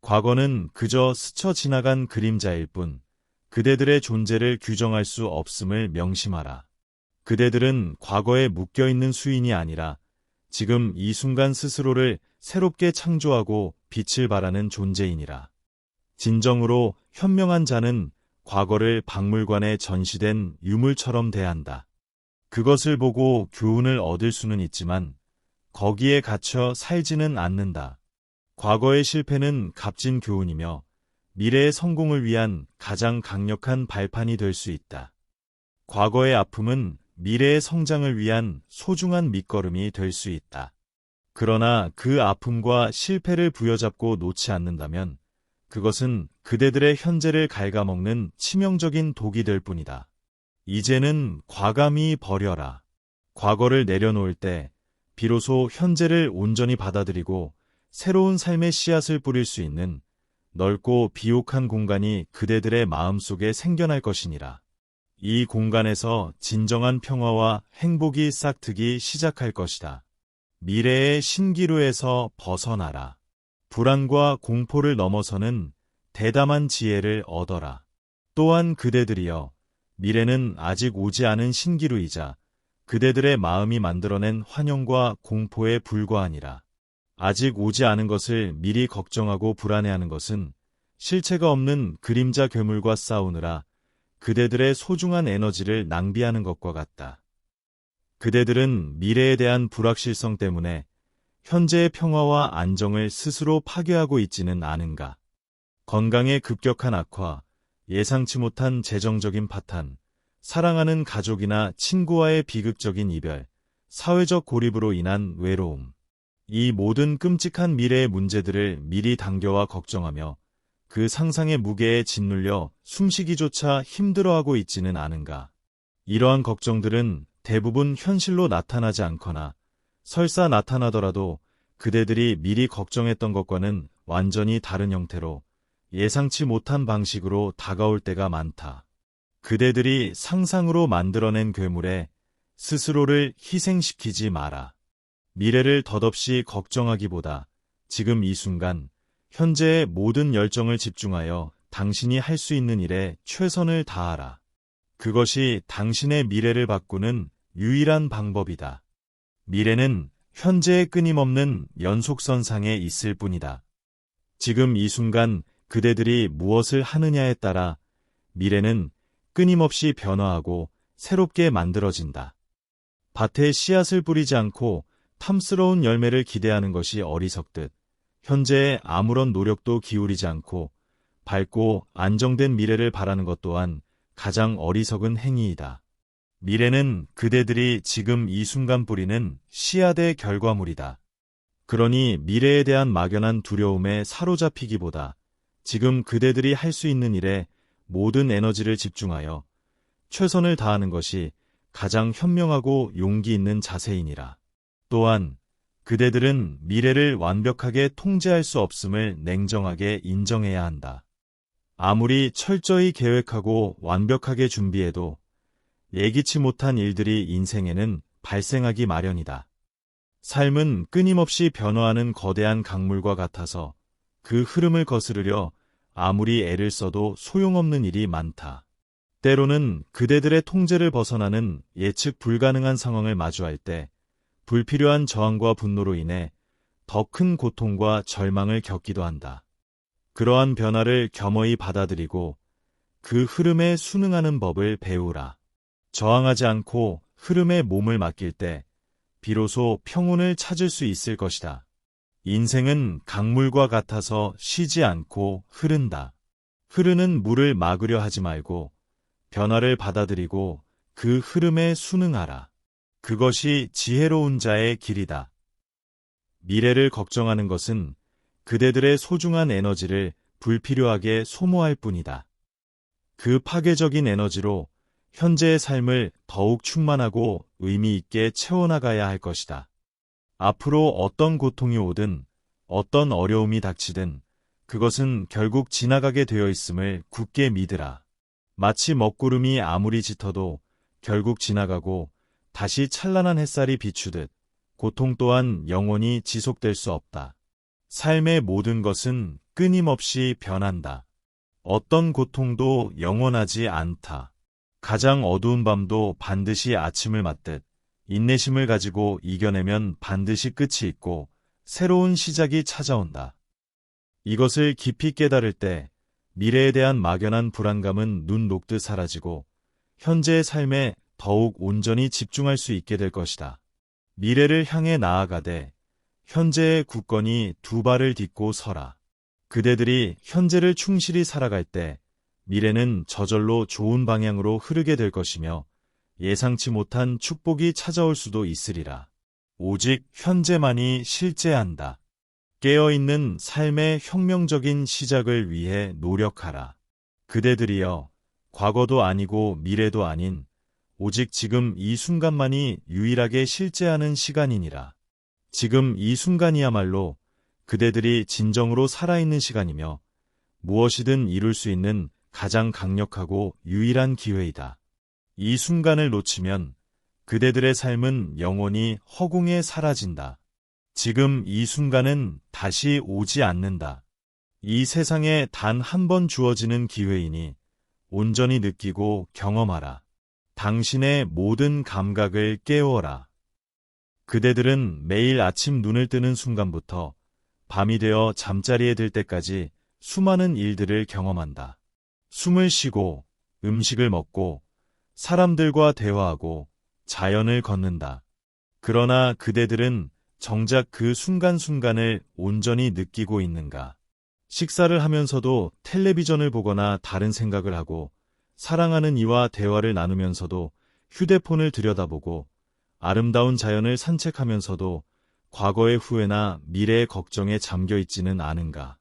Speaker 1: 과거는 그저 스쳐 지나간 그림자일 뿐 그대들의 존재를 규정할 수 없음을 명심하라. 그대들은 과거에 묶여있는 수인이 아니라 지금 이 순간 스스로를 새롭게 창조하고 빛을 발하는 존재이니라. 진정으로 현명한 자는 과거를 박물관에 전시된 유물처럼 대한다. 그것을 보고 교훈을 얻을 수는 있지만 거기에 갇혀 살지는 않는다. 과거의 실패는 값진 교훈이며 미래의 성공을 위한 가장 강력한 발판이 될 수 있다. 과거의 아픔은 미래의 성장을 위한 소중한 밑거름이 될 수 있다. 그러나 그 아픔과 실패를 부여잡고 놓지 않는다면 그것은 그대들의 현재를 갉아먹는 치명적인 독이 될 뿐이다. 이제는 과감히 버려라. 과거를 내려놓을 때 비로소 현재를 온전히 받아들이고 새로운 삶의 씨앗을 뿌릴 수 있는 넓고 비옥한 공간이 그대들의 마음속에 생겨날 것이니라. 이 공간에서 진정한 평화와 행복이 싹트기 시작할 것이다. 미래의 신기루에서 벗어나라. 불안과 공포를 넘어서는 대담한 지혜를 얻어라. 또한 그대들이여, 미래는 아직 오지 않은 신기루이자 그대들의 마음이 만들어낸 환영과 공포에 불과하니라. 아직 오지 않은 것을 미리 걱정하고 불안해하는 것은 실체가 없는 그림자 괴물과 싸우느라 그대들의 소중한 에너지를 낭비하는 것과 같다. 그대들은 미래에 대한 불확실성 때문에 현재의 평화와 안정을 스스로 파괴하고 있지는 않은가. 건강의 급격한 악화, 예상치 못한 재정적인 파탄, 사랑하는 가족이나 친구와의 비극적인 이별, 사회적 고립으로 인한 외로움. 이 모든 끔찍한 미래의 문제들을 미리 당겨와 걱정하며 그 상상의 무게에 짓눌려 숨쉬기조차 힘들어하고 있지는 않은가. 이러한 걱정들은 대부분 현실로 나타나지 않거나 설사 나타나더라도 그대들이 미리 걱정했던 것과는 완전히 다른 형태로 예상치 못한 방식으로 다가올 때가 많다. 그대들이 상상으로 만들어낸 괴물에 스스로를 희생시키지 마라. 미래를 덧없이 걱정하기보다 지금 이 순간 현재의 모든 열정을 집중하여 당신이 할 수 있는 일에 최선을 다하라. 그것이 당신의 미래를 바꾸는 유일한 방법이다. 미래는 현재의 끊임없는 연속선상에 있을 뿐이다. 지금 이 순간 그대들이 무엇을 하느냐에 따라 미래는 끊임없이 변화하고 새롭게 만들어진다. 밭에 씨앗을 뿌리지 않고 탐스러운 열매를 기대하는 것이 어리석듯 현재에 아무런 노력도 기울이지 않고 밝고 안정된 미래를 바라는 것 또한 가장 어리석은 행위이다. 미래는 그대들이 지금 이 순간 뿌리는 씨앗의 결과물이다. 그러니 미래에 대한 막연한 두려움에 사로잡히기보다 지금 그대들이 할 수 있는 일에 모든 에너지를 집중하여 최선을 다하는 것이 가장 현명하고 용기 있는 자세이니라. 또한 그대들은 미래를 완벽하게 통제할 수 없음을 냉정하게 인정해야 한다. 아무리 철저히 계획하고 완벽하게 준비해도 예기치 못한 일들이 인생에는 발생하기 마련이다. 삶은 끊임없이 변화하는 거대한 강물과 같아서 그 흐름을 거스르려 아무리 애를 써도 소용없는 일이 많다. 때로는 그대들의 통제를 벗어나는 예측 불가능한 상황을 마주할 때 불필요한 저항과 분노로 인해 더 큰 고통과 절망을 겪기도 한다. 그러한 변화를 겸허히 받아들이고 그 흐름에 순응하는 법을 배우라. 저항하지 않고 흐름에 몸을 맡길 때 비로소 평온을 찾을 수 있을 것이다. 인생은 강물과 같아서 쉬지 않고 흐른다. 흐르는 물을 막으려 하지 말고 변화를 받아들이고 그 흐름에 순응하라. 그것이 지혜로운 자의 길이다. 미래를 걱정하는 것은 그대들의 소중한 에너지를 불필요하게 소모할 뿐이다. 그 파괴적인 에너지로 현재의 삶을 더욱 충만하고 의미 있게 채워나가야 할 것이다. 앞으로 어떤 고통이 오든 어떤 어려움이 닥치든 그것은 결국 지나가게 되어 있음을 굳게 믿으라. 마치 먹구름이 아무리 짙어도 결국 지나가고 다시 찬란한 햇살이 비추듯 고통 또한 영원히 지속될 수 없다. 삶의 모든 것은 끊임없이 변한다. 어떤 고통도 영원하지 않다. 가장 어두운 밤도 반드시 아침을 맞듯 인내심을 가지고 이겨내면 반드시 끝이 있고 새로운 시작이 찾아온다. 이것을 깊이 깨달을 때 미래에 대한 막연한 불안감은 눈 녹듯 사라지고 현재의 삶에 더욱 온전히 집중할 수 있게 될 것이다. 미래를 향해 나아가되 현재의 굳건히 두 발을 딛고 서라. 그대들이 현재를 충실히 살아갈 때 미래는 저절로 좋은 방향으로 흐르게 될 것이며 예상치 못한 축복이 찾아올 수도 있으리라. 오직 현재만이 실재한다. 깨어있는 삶의 혁명적인 시작을 위해 노력하라. 그대들이여, 과거도 아니고 미래도 아닌 오직 지금 이 순간만이 유일하게 실재하는 시간이니라. 지금 이 순간이야말로 그대들이 진정으로 살아있는 시간이며 무엇이든 이룰 수 있는 가장 강력하고 유일한 기회이다. 이 순간을 놓치면 그대들의 삶은 영원히 허공에 사라진다. 지금 이 순간은 다시 오지 않는다. 이 세상에 단 한 번 주어지는 기회이니 온전히 느끼고 경험하라. 당신의 모든 감각을 깨워라. 그대들은 매일 아침 눈을 뜨는 순간부터 밤이 되어 잠자리에 들 때까지 수많은 일들을 경험한다. 숨을 쉬고, 음식을 먹고, 사람들과 대화하고, 자연을 걷는다. 그러나 그대들은 정작 그 순간순간을 온전히 느끼고 있는가? 식사를 하면서도 텔레비전을 보거나 다른 생각을 하고, 사랑하는 이와 대화를 나누면서도 휴대폰을 들여다보고, 아름다운 자연을 산책하면서도 과거의 후회나 미래의 걱정에 잠겨 있지는 않은가?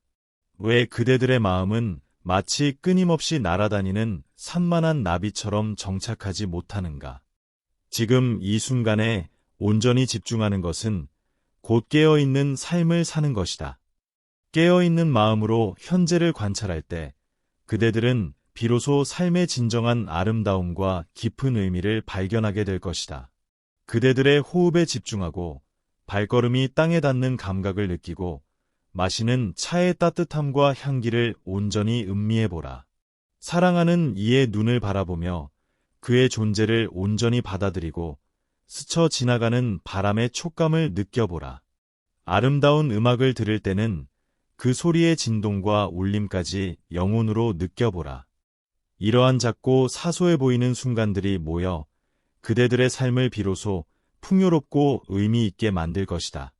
Speaker 1: 왜 그대들의 마음은 마치 끊임없이 날아다니는 산만한 나비처럼 정착하지 못하는가? 지금 이 순간에 온전히 집중하는 것은 곧 깨어있는 삶을 사는 것이다. 깨어있는 마음으로 현재를 관찰할 때 그대들은 비로소 삶의 진정한 아름다움과 깊은 의미를 발견하게 될 것이다. 그대들의 호흡에 집중하고 발걸음이 땅에 닿는 감각을 느끼고 마시는 차의 따뜻함과 향기를 온전히 음미해보라. 사랑하는 이의 눈을 바라보며 그의 존재를 온전히 받아들이고 스쳐 지나가는 바람의 촉감을 느껴보라. 아름다운 음악을 들을 때는 그 소리의 진동과 울림까지 영혼으로 느껴보라. 이러한 작고 사소해 보이는 순간들이 모여 그대들의 삶을 비로소 풍요롭고 의미 있게 만들 것이다.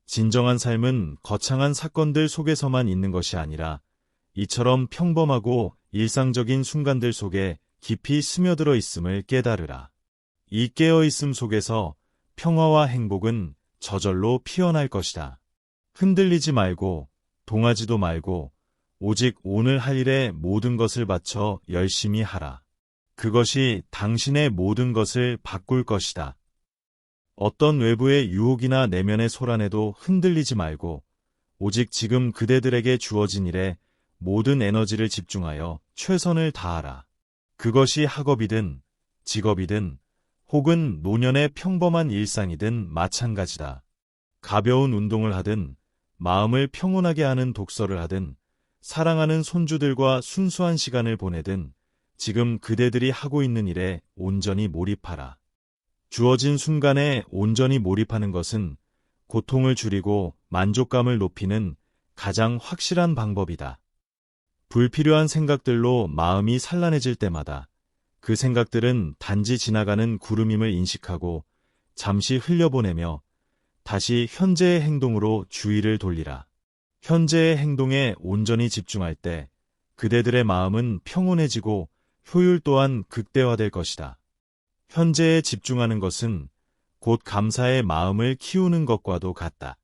Speaker 1: 진정한 삶은 거창한 사건들 속에서만 있는 것이 아니라 이처럼 평범하고 일상적인 순간들 속에 깊이 스며들어 있음을 깨달으라. 이 깨어있음 속에서 평화와 행복은 저절로 피어날 것이다. 흔들리지 말고 동하지도 말고 오직 오늘 할 일에 모든 것을 바쳐 열심히 하라. 그것이 당신의 모든 것을 바꿀 것이다. 어떤 외부의 유혹이나 내면의 소란에도 흔들리지 말고 오직 지금 그대들에게 주어진 일에 모든 에너지를 집중하여 최선을 다하라. 그것이 학업이든 직업이든 혹은 노년의 평범한 일상이든 마찬가지다. 가벼운 운동을 하든 마음을 평온하게 하는 독서를 하든 사랑하는 손주들과 순수한 시간을 보내든 지금 그대들이 하고 있는 일에 온전히 몰입하라. 주어진 순간에 온전히 몰입하는 것은 고통을 줄이고 만족감을 높이는 가장 확실한 방법이다. 불필요한 생각들로 마음이 산란해질 때마다 그 생각들은 단지 지나가는 구름임을 인식하고 잠시 흘려보내며 다시 현재의 행동으로 주의를 돌리라. 현재의 행동에 온전히 집중할 때 그대들의 마음은 평온해지고 효율 또한 극대화될 것이다. 현재에 집중하는 것은 곧 감사의 마음을 키우는 것과도 같다.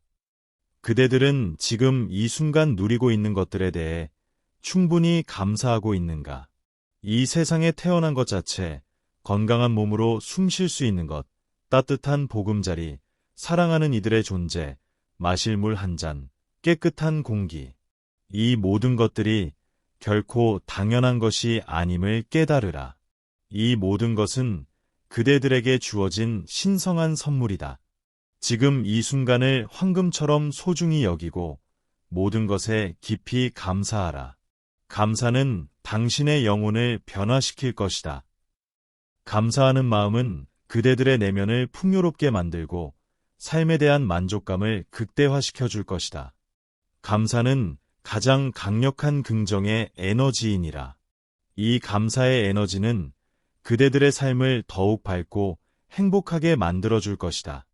Speaker 1: 그대들은 지금 이 순간 누리고 있는 것들에 대해 충분히 감사하고 있는가? 이 세상에 태어난 것 자체 건강한 몸으로 숨 쉴 수 있는 것, 따뜻한 보금자리, 사랑하는 이들의 존재, 마실 물 한 잔, 깨끗한 공기. 이 모든 것들이 결코 당연한 것이 아님을 깨달으라. 이 모든 것은 그대들에게 주어진 신성한 선물이다. 지금 이 순간을 황금처럼 소중히 여기고 모든 것에 깊이 감사하라. 감사는 당신의 영혼을 변화시킬 것이다. 감사하는 마음은 그대들의 내면을 풍요롭게 만들고 삶에 대한 만족감을 극대화시켜 줄 것이다. 감사는 가장 강력한 긍정의 에너지이니라. 이 감사의 에너지는 그대들의 삶을 더욱 밝고 행복하게 만들어줄 것이다.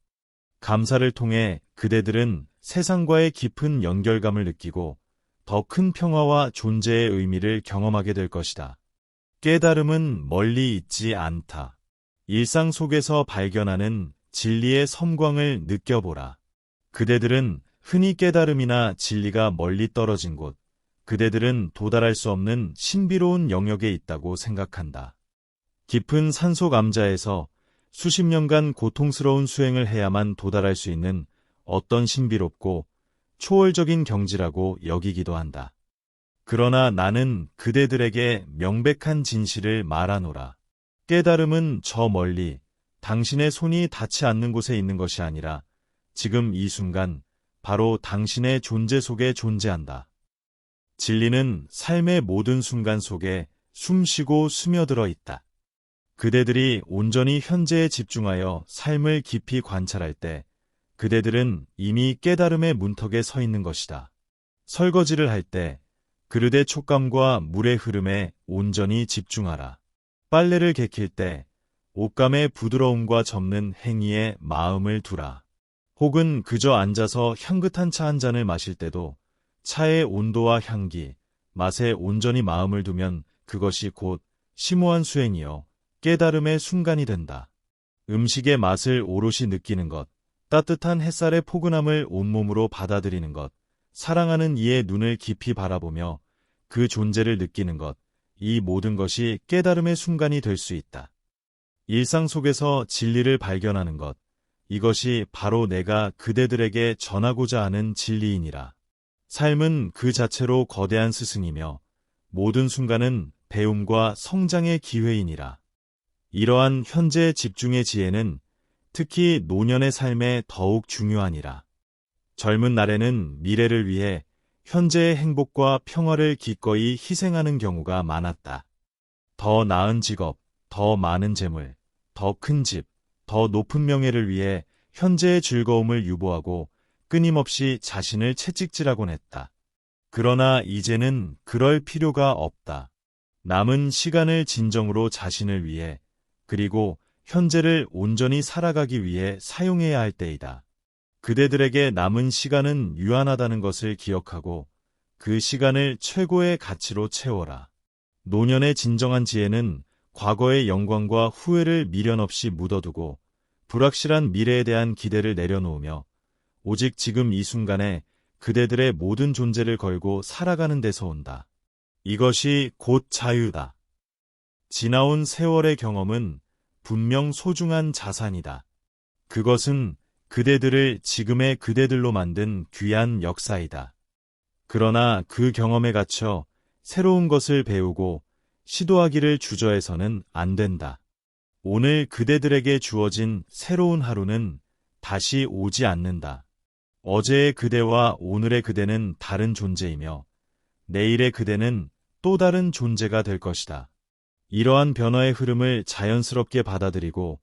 Speaker 1: 감사를 통해 그대들은 세상과의 깊은 연결감을 느끼고 더 큰 평화와 존재의 의미를 경험하게 될 것이다. 깨달음은 멀리 있지 않다. 일상 속에서 발견하는 진리의 섬광을 느껴보라. 그대들은 흔히 깨달음이나 진리가 멀리 떨어진 곳, 그대들은 도달할 수 없는 신비로운 영역에 있다고 생각한다. 깊은 산속 암자에서 수십 년간 고통스러운 수행을 해야만 도달할 수 있는 어떤 신비롭고 초월적인 경지라고 여기기도 한다. 그러나 나는 그대들에게 명백한 진실을 말하노라. 깨달음은 저 멀리 당신의 손이 닿지 않는 곳에 있는 것이 아니라 지금 이 순간 바로 당신의 존재 속에 존재한다. 진리는 삶의 모든 순간 속에 숨쉬고 스며들어 있다. 그대들이 온전히 현재에 집중하여 삶을 깊이 관찰할 때 그대들은 이미 깨달음의 문턱에 서 있는 것이다. 설거지를 할 때 그릇의 촉감과 물의 흐름에 온전히 집중하라. 빨래를 개킬 때 옷감의 부드러움과 접는 행위에 마음을 두라. 혹은 그저 앉아서 향긋한 차 한 잔을 마실 때도 차의 온도와 향기, 맛에 온전히 마음을 두면 그것이 곧 심오한 수행이요 깨달음의 순간이 된다. 음식의 맛을 오롯이 느끼는 것, 따뜻한 햇살의 포근함을 온몸으로 받아들이는 것, 사랑하는 이의 눈을 깊이 바라보며 그 존재를 느끼는 것, 이 모든 것이 깨달음의 순간이 될 수 있다. 일상 속에서 진리를 발견하는 것, 이것이 바로 내가 그대들에게 전하고자 하는 진리이니라. 삶은 그 자체로 거대한 스승이며 모든 순간은 배움과 성장의 기회이니라. 이러한 현재 집중의 지혜는 특히 노년의 삶에 더욱 중요하니라. 젊은 날에는 미래를 위해 현재의 행복과 평화를 기꺼이 희생하는 경우가 많았다. 더 나은 직업, 더 많은 재물, 더 큰 집, 더 높은 명예를 위해 현재의 즐거움을 유보하고 끊임없이 자신을 채찍질하곤 했다. 그러나 이제는 그럴 필요가 없다. 남은 시간을 진정으로 자신을 위해 그리고 현재를 온전히 살아가기 위해 사용해야 할 때이다. 그대들에게 남은 시간은 유한하다는 것을 기억하고 그 시간을 최고의 가치로 채워라. 노년의 진정한 지혜는 과거의 영광과 후회를 미련 없이 묻어두고 불확실한 미래에 대한 기대를 내려놓으며 오직 지금 이 순간에 그대들의 모든 존재를 걸고 살아가는 데서 온다. 이것이 곧 자유다. 지나온 세월의 경험은 분명 소중한 자산이다. 그것은 그대들을 지금의 그대들로 만든 귀한 역사이다. 그러나 그 경험에 갇혀 새로운 것을 배우고 시도하기를 주저해서는 안 된다. 오늘 그대들에게 주어진 새로운 하루는 다시 오지 않는다. 어제의 그대와 오늘의 그대는 다른 존재이며 내일의 그대는 또 다른 존재가 될 것이다. 이러한 변화의 흐름을 자연스럽게 받아들이고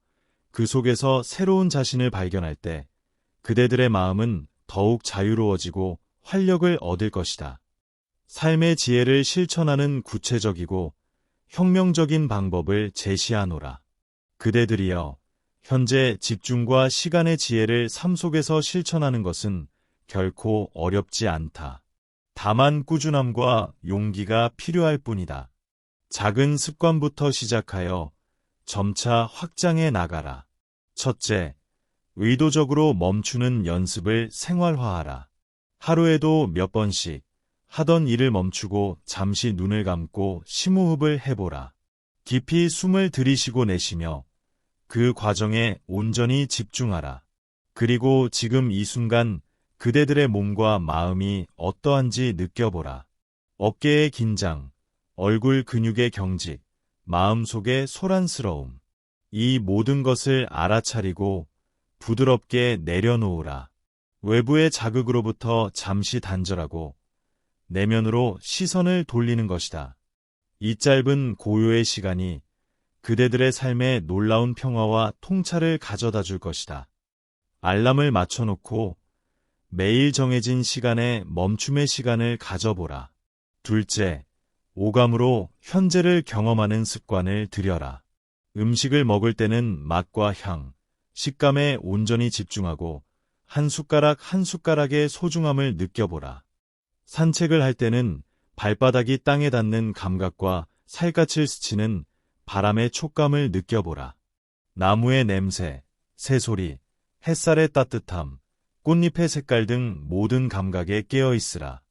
Speaker 1: 그 속에서 새로운 자신을 발견할 때 그대들의 마음은 더욱 자유로워지고 활력을 얻을 것이다. 삶의 지혜를 실천하는 구체적이고 혁명적인 방법을 제시하노라. 그대들이여, 현재 집중과 시간의 지혜를 삶 속에서 실천하는 것은 결코 어렵지 않다. 다만 꾸준함과 용기가 필요할 뿐이다. 작은 습관부터 시작하여 점차 확장해 나가라. 첫째, 의도적으로 멈추는 연습을 생활화하라. 하루에도 몇 번씩 하던 일을 멈추고 잠시 눈을 감고 심호흡을 해보라. 깊이 숨을 들이쉬고 내쉬며 그 과정에 온전히 집중하라. 그리고 지금 이 순간 그대들의 몸과 마음이 어떠한지 느껴보라. 어깨의 긴장, 얼굴 근육의 경직, 마음속의 소란스러움. 이 모든 것을 알아차리고 부드럽게 내려놓으라. 외부의 자극으로부터 잠시 단절하고 내면으로 시선을 돌리는 것이다. 이 짧은 고요의 시간이 그대들의 삶에 놀라운 평화와 통찰을 가져다 줄 것이다. 알람을 맞춰놓고 매일 정해진 시간에 멈춤의 시간을 가져보라. 둘째, 오감으로 현재를 경험하는 습관을 들여라. 음식을 먹을 때는 맛과 향, 식감에 온전히 집중하고 한 숟가락 한 숟가락의 소중함을 느껴보라. 산책을 할 때는 발바닥이 땅에 닿는 감각과 살갗을 스치는 바람의 촉감을 느껴보라. 나무의 냄새, 새소리, 햇살의 따뜻함, 꽃잎의 색깔 등 모든 감각에 깨어 있으라.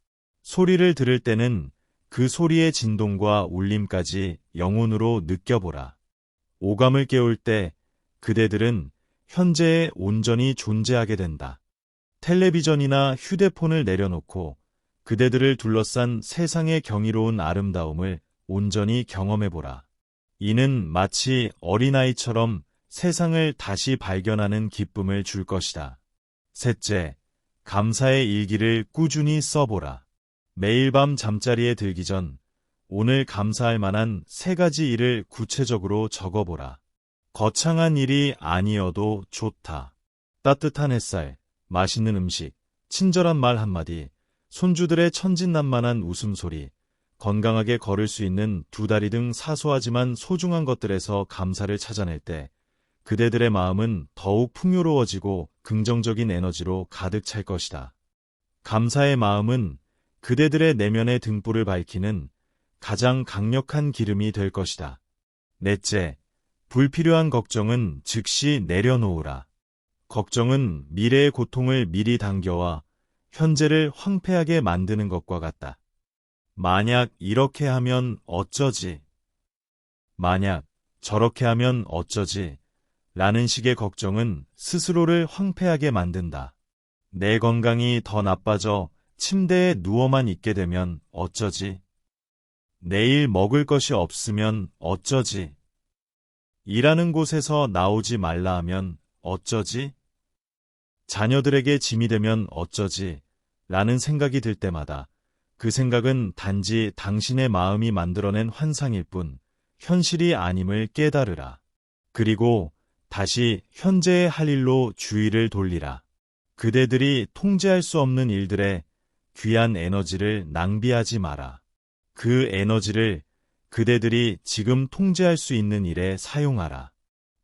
Speaker 1: 소리를 들을 때는 그 소리의 진동과 울림까지 영혼으로 느껴보라. 오감을 깨울 때 그대들은 현재에 온전히 존재하게 된다. 텔레비전이나 휴대폰을 내려놓고 그대들을 둘러싼 세상의 경이로운 아름다움을 온전히 경험해보라. 이는 마치 어린아이처럼 세상을 다시 발견하는 기쁨을 줄 것이다. 셋째, 감사의 일기를 꾸준히 써보라. 매일 밤 잠자리에 들기 전 오늘 감사할 만한 3가지 일을 구체적으로 적어보라. 거창한 일이 아니어도 좋다. 따뜻한 햇살, 맛있는 음식, 친절한 말 한마디, 손주들의 천진난만한 웃음소리, 건강하게 걸을 수 있는 2다리 등 사소하지만 소중한 것들에서 감사를 찾아낼 때 그대들의 마음은 더욱 풍요로워지고 긍정적인 에너지로 가득 찰 것이다. 감사의 마음은 그대들의 내면의 등불을 밝히는 가장 강력한 기름이 될 것이다. 넷째, 불필요한 걱정은 즉시 내려놓으라. 걱정은 미래의 고통을 미리 당겨와 현재를 황폐하게 만드는 것과 같다. 만약 이렇게 하면 어쩌지? 만약 저렇게 하면 어쩌지? 라는 식의 걱정은 스스로를 황폐하게 만든다. 내 건강이 더 나빠져 침대에 누워만 있게 되면 어쩌지? 내일 먹을 것이 없으면 어쩌지? 일하는 곳에서 나오지 말라 하면 어쩌지? 자녀들에게 짐이 되면 어쩌지? 라는 생각이 들 때마다 그 생각은 단지 당신의 마음이 만들어낸 환상일 뿐 현실이 아님을 깨달으라. 그리고 다시 현재의 할 일로 주의를 돌리라. 그대들이 통제할 수 없는 일들에 귀한 에너지를 낭비하지 마라. 그 에너지를 그대들이 지금 통제할 수 있는 일에 사용하라.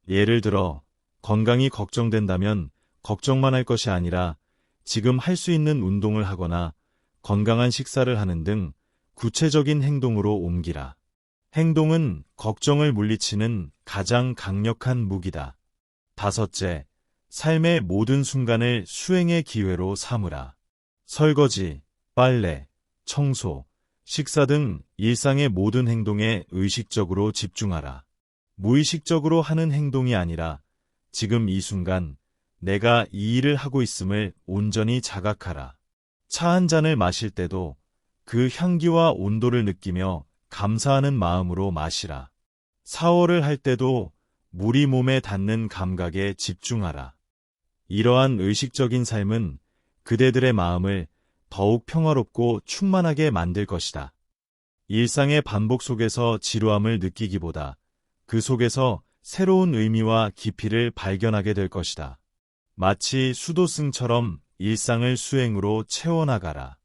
Speaker 1: 예를 들어 건강이 걱정된다면 걱정만 할 것이 아니라 지금 할 수 있는 운동을 하거나 건강한 식사를 하는 등 구체적인 행동으로 옮기라. 행동은 걱정을 물리치는 가장 강력한 무기다. 다섯째, 삶의 모든 순간을 수행의 기회로 삼으라. 설거지, 빨래, 청소, 식사 등 일상의 모든 행동에 의식적으로 집중하라. 무의식적으로 하는 행동이 아니라 지금 이 순간 내가 이 일을 하고 있음을 온전히 자각하라. 차 한 잔을 마실 때도 그 향기와 온도를 느끼며 감사하는 마음으로 마시라. 샤워를 할 때도 물이 몸에 닿는 감각에 집중하라. 이러한 의식적인 삶은 그대들의 마음을 더욱 평화롭고 충만하게 만들 것이다. 일상의 반복 속에서 지루함을 느끼기보다 그 속에서 새로운 의미와 깊이를 발견하게 될 것이다. 마치 수도승처럼 일상을 수행으로 채워나가라.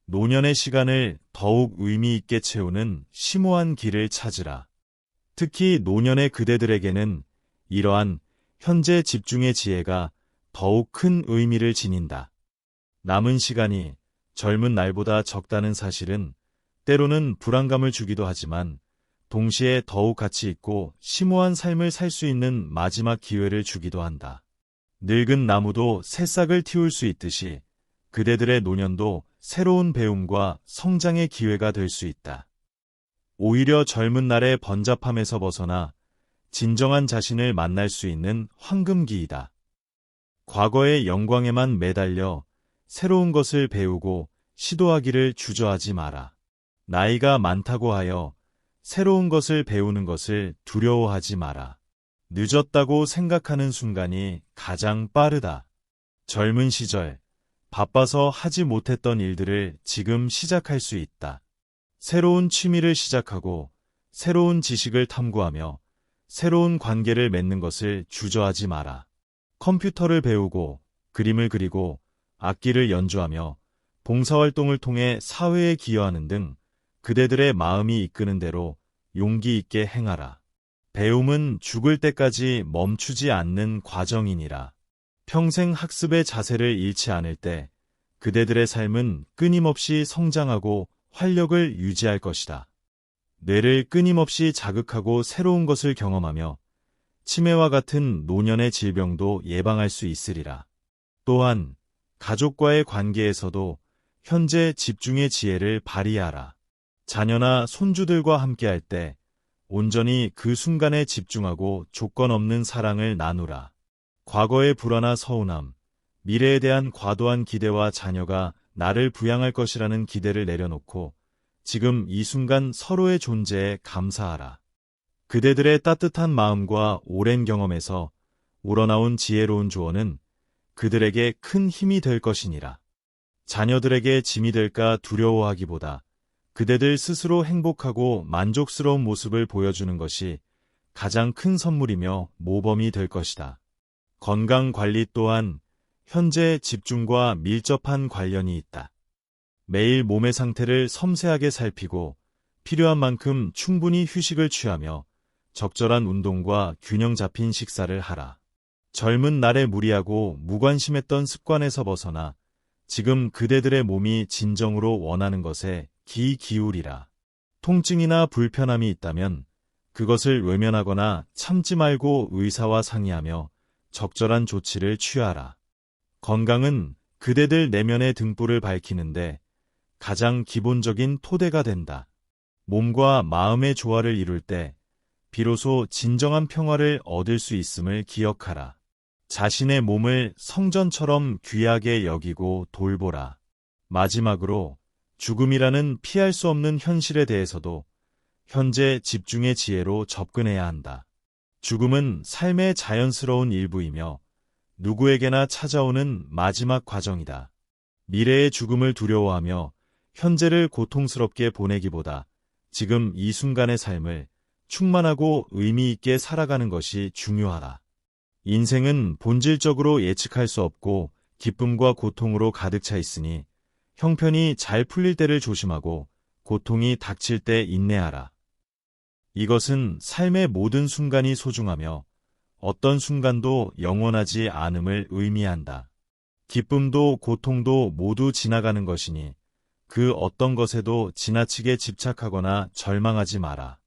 Speaker 1: 노년의 시간을 더욱 의미 있게 채우는 심오한 길을 찾으라. 특히 노년의 그대들에게는 이러한 현재 집중의 지혜가 더욱 큰 의미를 지닌다. 남은 시간이 젊은 날보다 적다는 사실은 때로는 불안감을 주기도 하지만 동시에 더욱 가치 있고 심오한 삶을 살 수 있는 마지막 기회를 주기도 한다. 늙은 나무도 새싹을 틔울 수 있듯이 그대들의 노년도 새로운 배움과 성장의 기회가 될 수 있다. 오히려 젊은 날의 번잡함에서 벗어나 진정한 자신을 만날 수 있는 황금기이다. 과거의 영광에만 매달려 새로운 것을 배우고 시도하기를 주저하지 마라. 나이가 많다고 하여 새로운 것을 배우는 것을 두려워하지 마라. 늦었다고 생각하는 순간이 가장 빠르다. 젊은 시절, 바빠서 하지 못했던 일들을 지금 시작할 수 있다. 새로운 취미를 시작하고 새로운 지식을 탐구하며 새로운 관계를 맺는 것을 주저하지 마라. 컴퓨터를 배우고 그림을 그리고 악기를 연주하며 봉사활동을 통해 사회에 기여하는 등 그대들의 마음이 이끄는 대로 용기 있게 행하라. 배움은 죽을 때까지 멈추지 않는 과정이니라. 평생 학습의 자세를 잃지 않을 때 그대들의 삶은 끊임없이 성장하고 활력을 유지할 것이다. 뇌를 끊임없이 자극하고 새로운 것을 경험하며 치매와 같은 노년의 질병도 예방할 수 있으리라. 또한 가족과의 관계에서도 현재 집중의 지혜를 발휘하라. 자녀나 손주들과 함께할 때 온전히 그 순간에 집중하고 조건 없는 사랑을 나누라. 과거의 불화나 서운함, 미래에 대한 과도한 기대와 자녀가 나를 부양할 것이라는 기대를 내려놓고 지금 이 순간 서로의 존재에 감사하라. 그대들의 따뜻한 마음과 오랜 경험에서 우러나온 지혜로운 조언은 그들에게 큰 힘이 될 것이니라. 자녀들에게 짐이 될까 두려워하기보다 그대들 스스로 행복하고 만족스러운 모습을 보여주는 것이 가장 큰 선물이며 모범이 될 것이다. 건강 관리 또한 현재 집중과 밀접한 관련이 있다. 매일 몸의 상태를 섬세하게 살피고 필요한 만큼 충분히 휴식을 취하며 적절한 운동과 균형 잡힌 식사를 하라. 젊은 날에 무리하고 무관심했던 습관에서 벗어나 지금 그대들의 몸이 진정으로 원하는 것에 귀 기울이라. 통증이나 불편함이 있다면 그것을 외면하거나 참지 말고 의사와 상의하며 적절한 조치를 취하라. 건강은 그대들 내면의 등불을 밝히는데 가장 기본적인 토대가 된다. 몸과 마음의 조화를 이룰 때 비로소 진정한 평화를 얻을 수 있음을 기억하라. 자신의 몸을 성전처럼 귀하게 여기고 돌보라. 마지막으로 죽음이라는 피할 수 없는 현실에 대해서도 현재 집중의 지혜로 접근해야 한다. 죽음은 삶의 자연스러운 일부이며 누구에게나 찾아오는 마지막 과정이다. 미래의 죽음을 두려워하며 현재를 고통스럽게 보내기보다 지금 이 순간의 삶을 충만하고 의미 있게 살아가는 것이 중요하다. 인생은 본질적으로 예측할 수 없고 기쁨과 고통으로 가득 차 있으니 형편이 잘 풀릴 때를 조심하고 고통이 닥칠 때 인내하라. 이것은 삶의 모든 순간이 소중하며 어떤 순간도 영원하지 않음을 의미한다. 기쁨도 고통도 모두 지나가는 것이니 그 어떤 것에도 지나치게 집착하거나 절망하지 마라.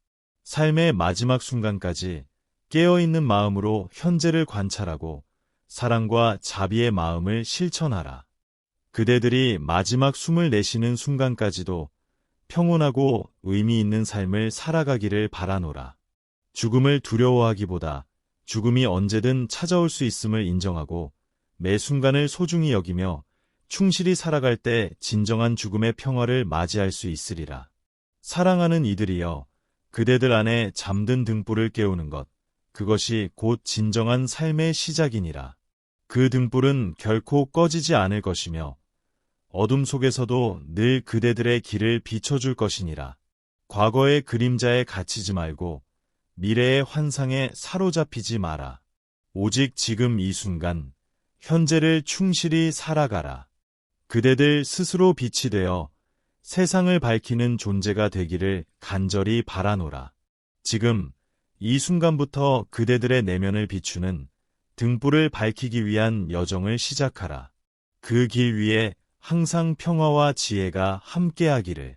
Speaker 1: 삶의 마지막 순간까지 깨어있는 마음으로 현재를 관찰하고 사랑과 자비의 마음을 실천하라. 그대들이 마지막 숨을 내쉬는 순간까지도 평온하고 의미 있는 삶을 살아가기를 바라노라. 죽음을 두려워하기보다 죽음이 언제든 찾아올 수 있음을 인정하고 매 순간을 소중히 여기며 충실히 살아갈 때 진정한 죽음의 평화를 맞이할 수 있으리라. 사랑하는 이들이여, 그대들 안에 잠든 등불을 깨우는 것, 그것이 곧 진정한 삶의 시작이니라. 그 등불은 결코 꺼지지 않을 것이며 어둠 속에서도 늘 그대들의 길을 비춰줄 것이니라. 과거의 그림자에 갇히지 말고 미래의 환상에 사로잡히지 마라. 오직 지금 이 순간, 현재를 충실히 살아가라. 그대들 스스로 빛이 되어 세상을 밝히는 존재가 되기를 간절히 바라노라. 지금 이 순간부터 그대들의 내면을 비추는 등불을 밝히기 위한 여정을 시작하라. 그 길 위에 항상 평화와 지혜가 함께하기를.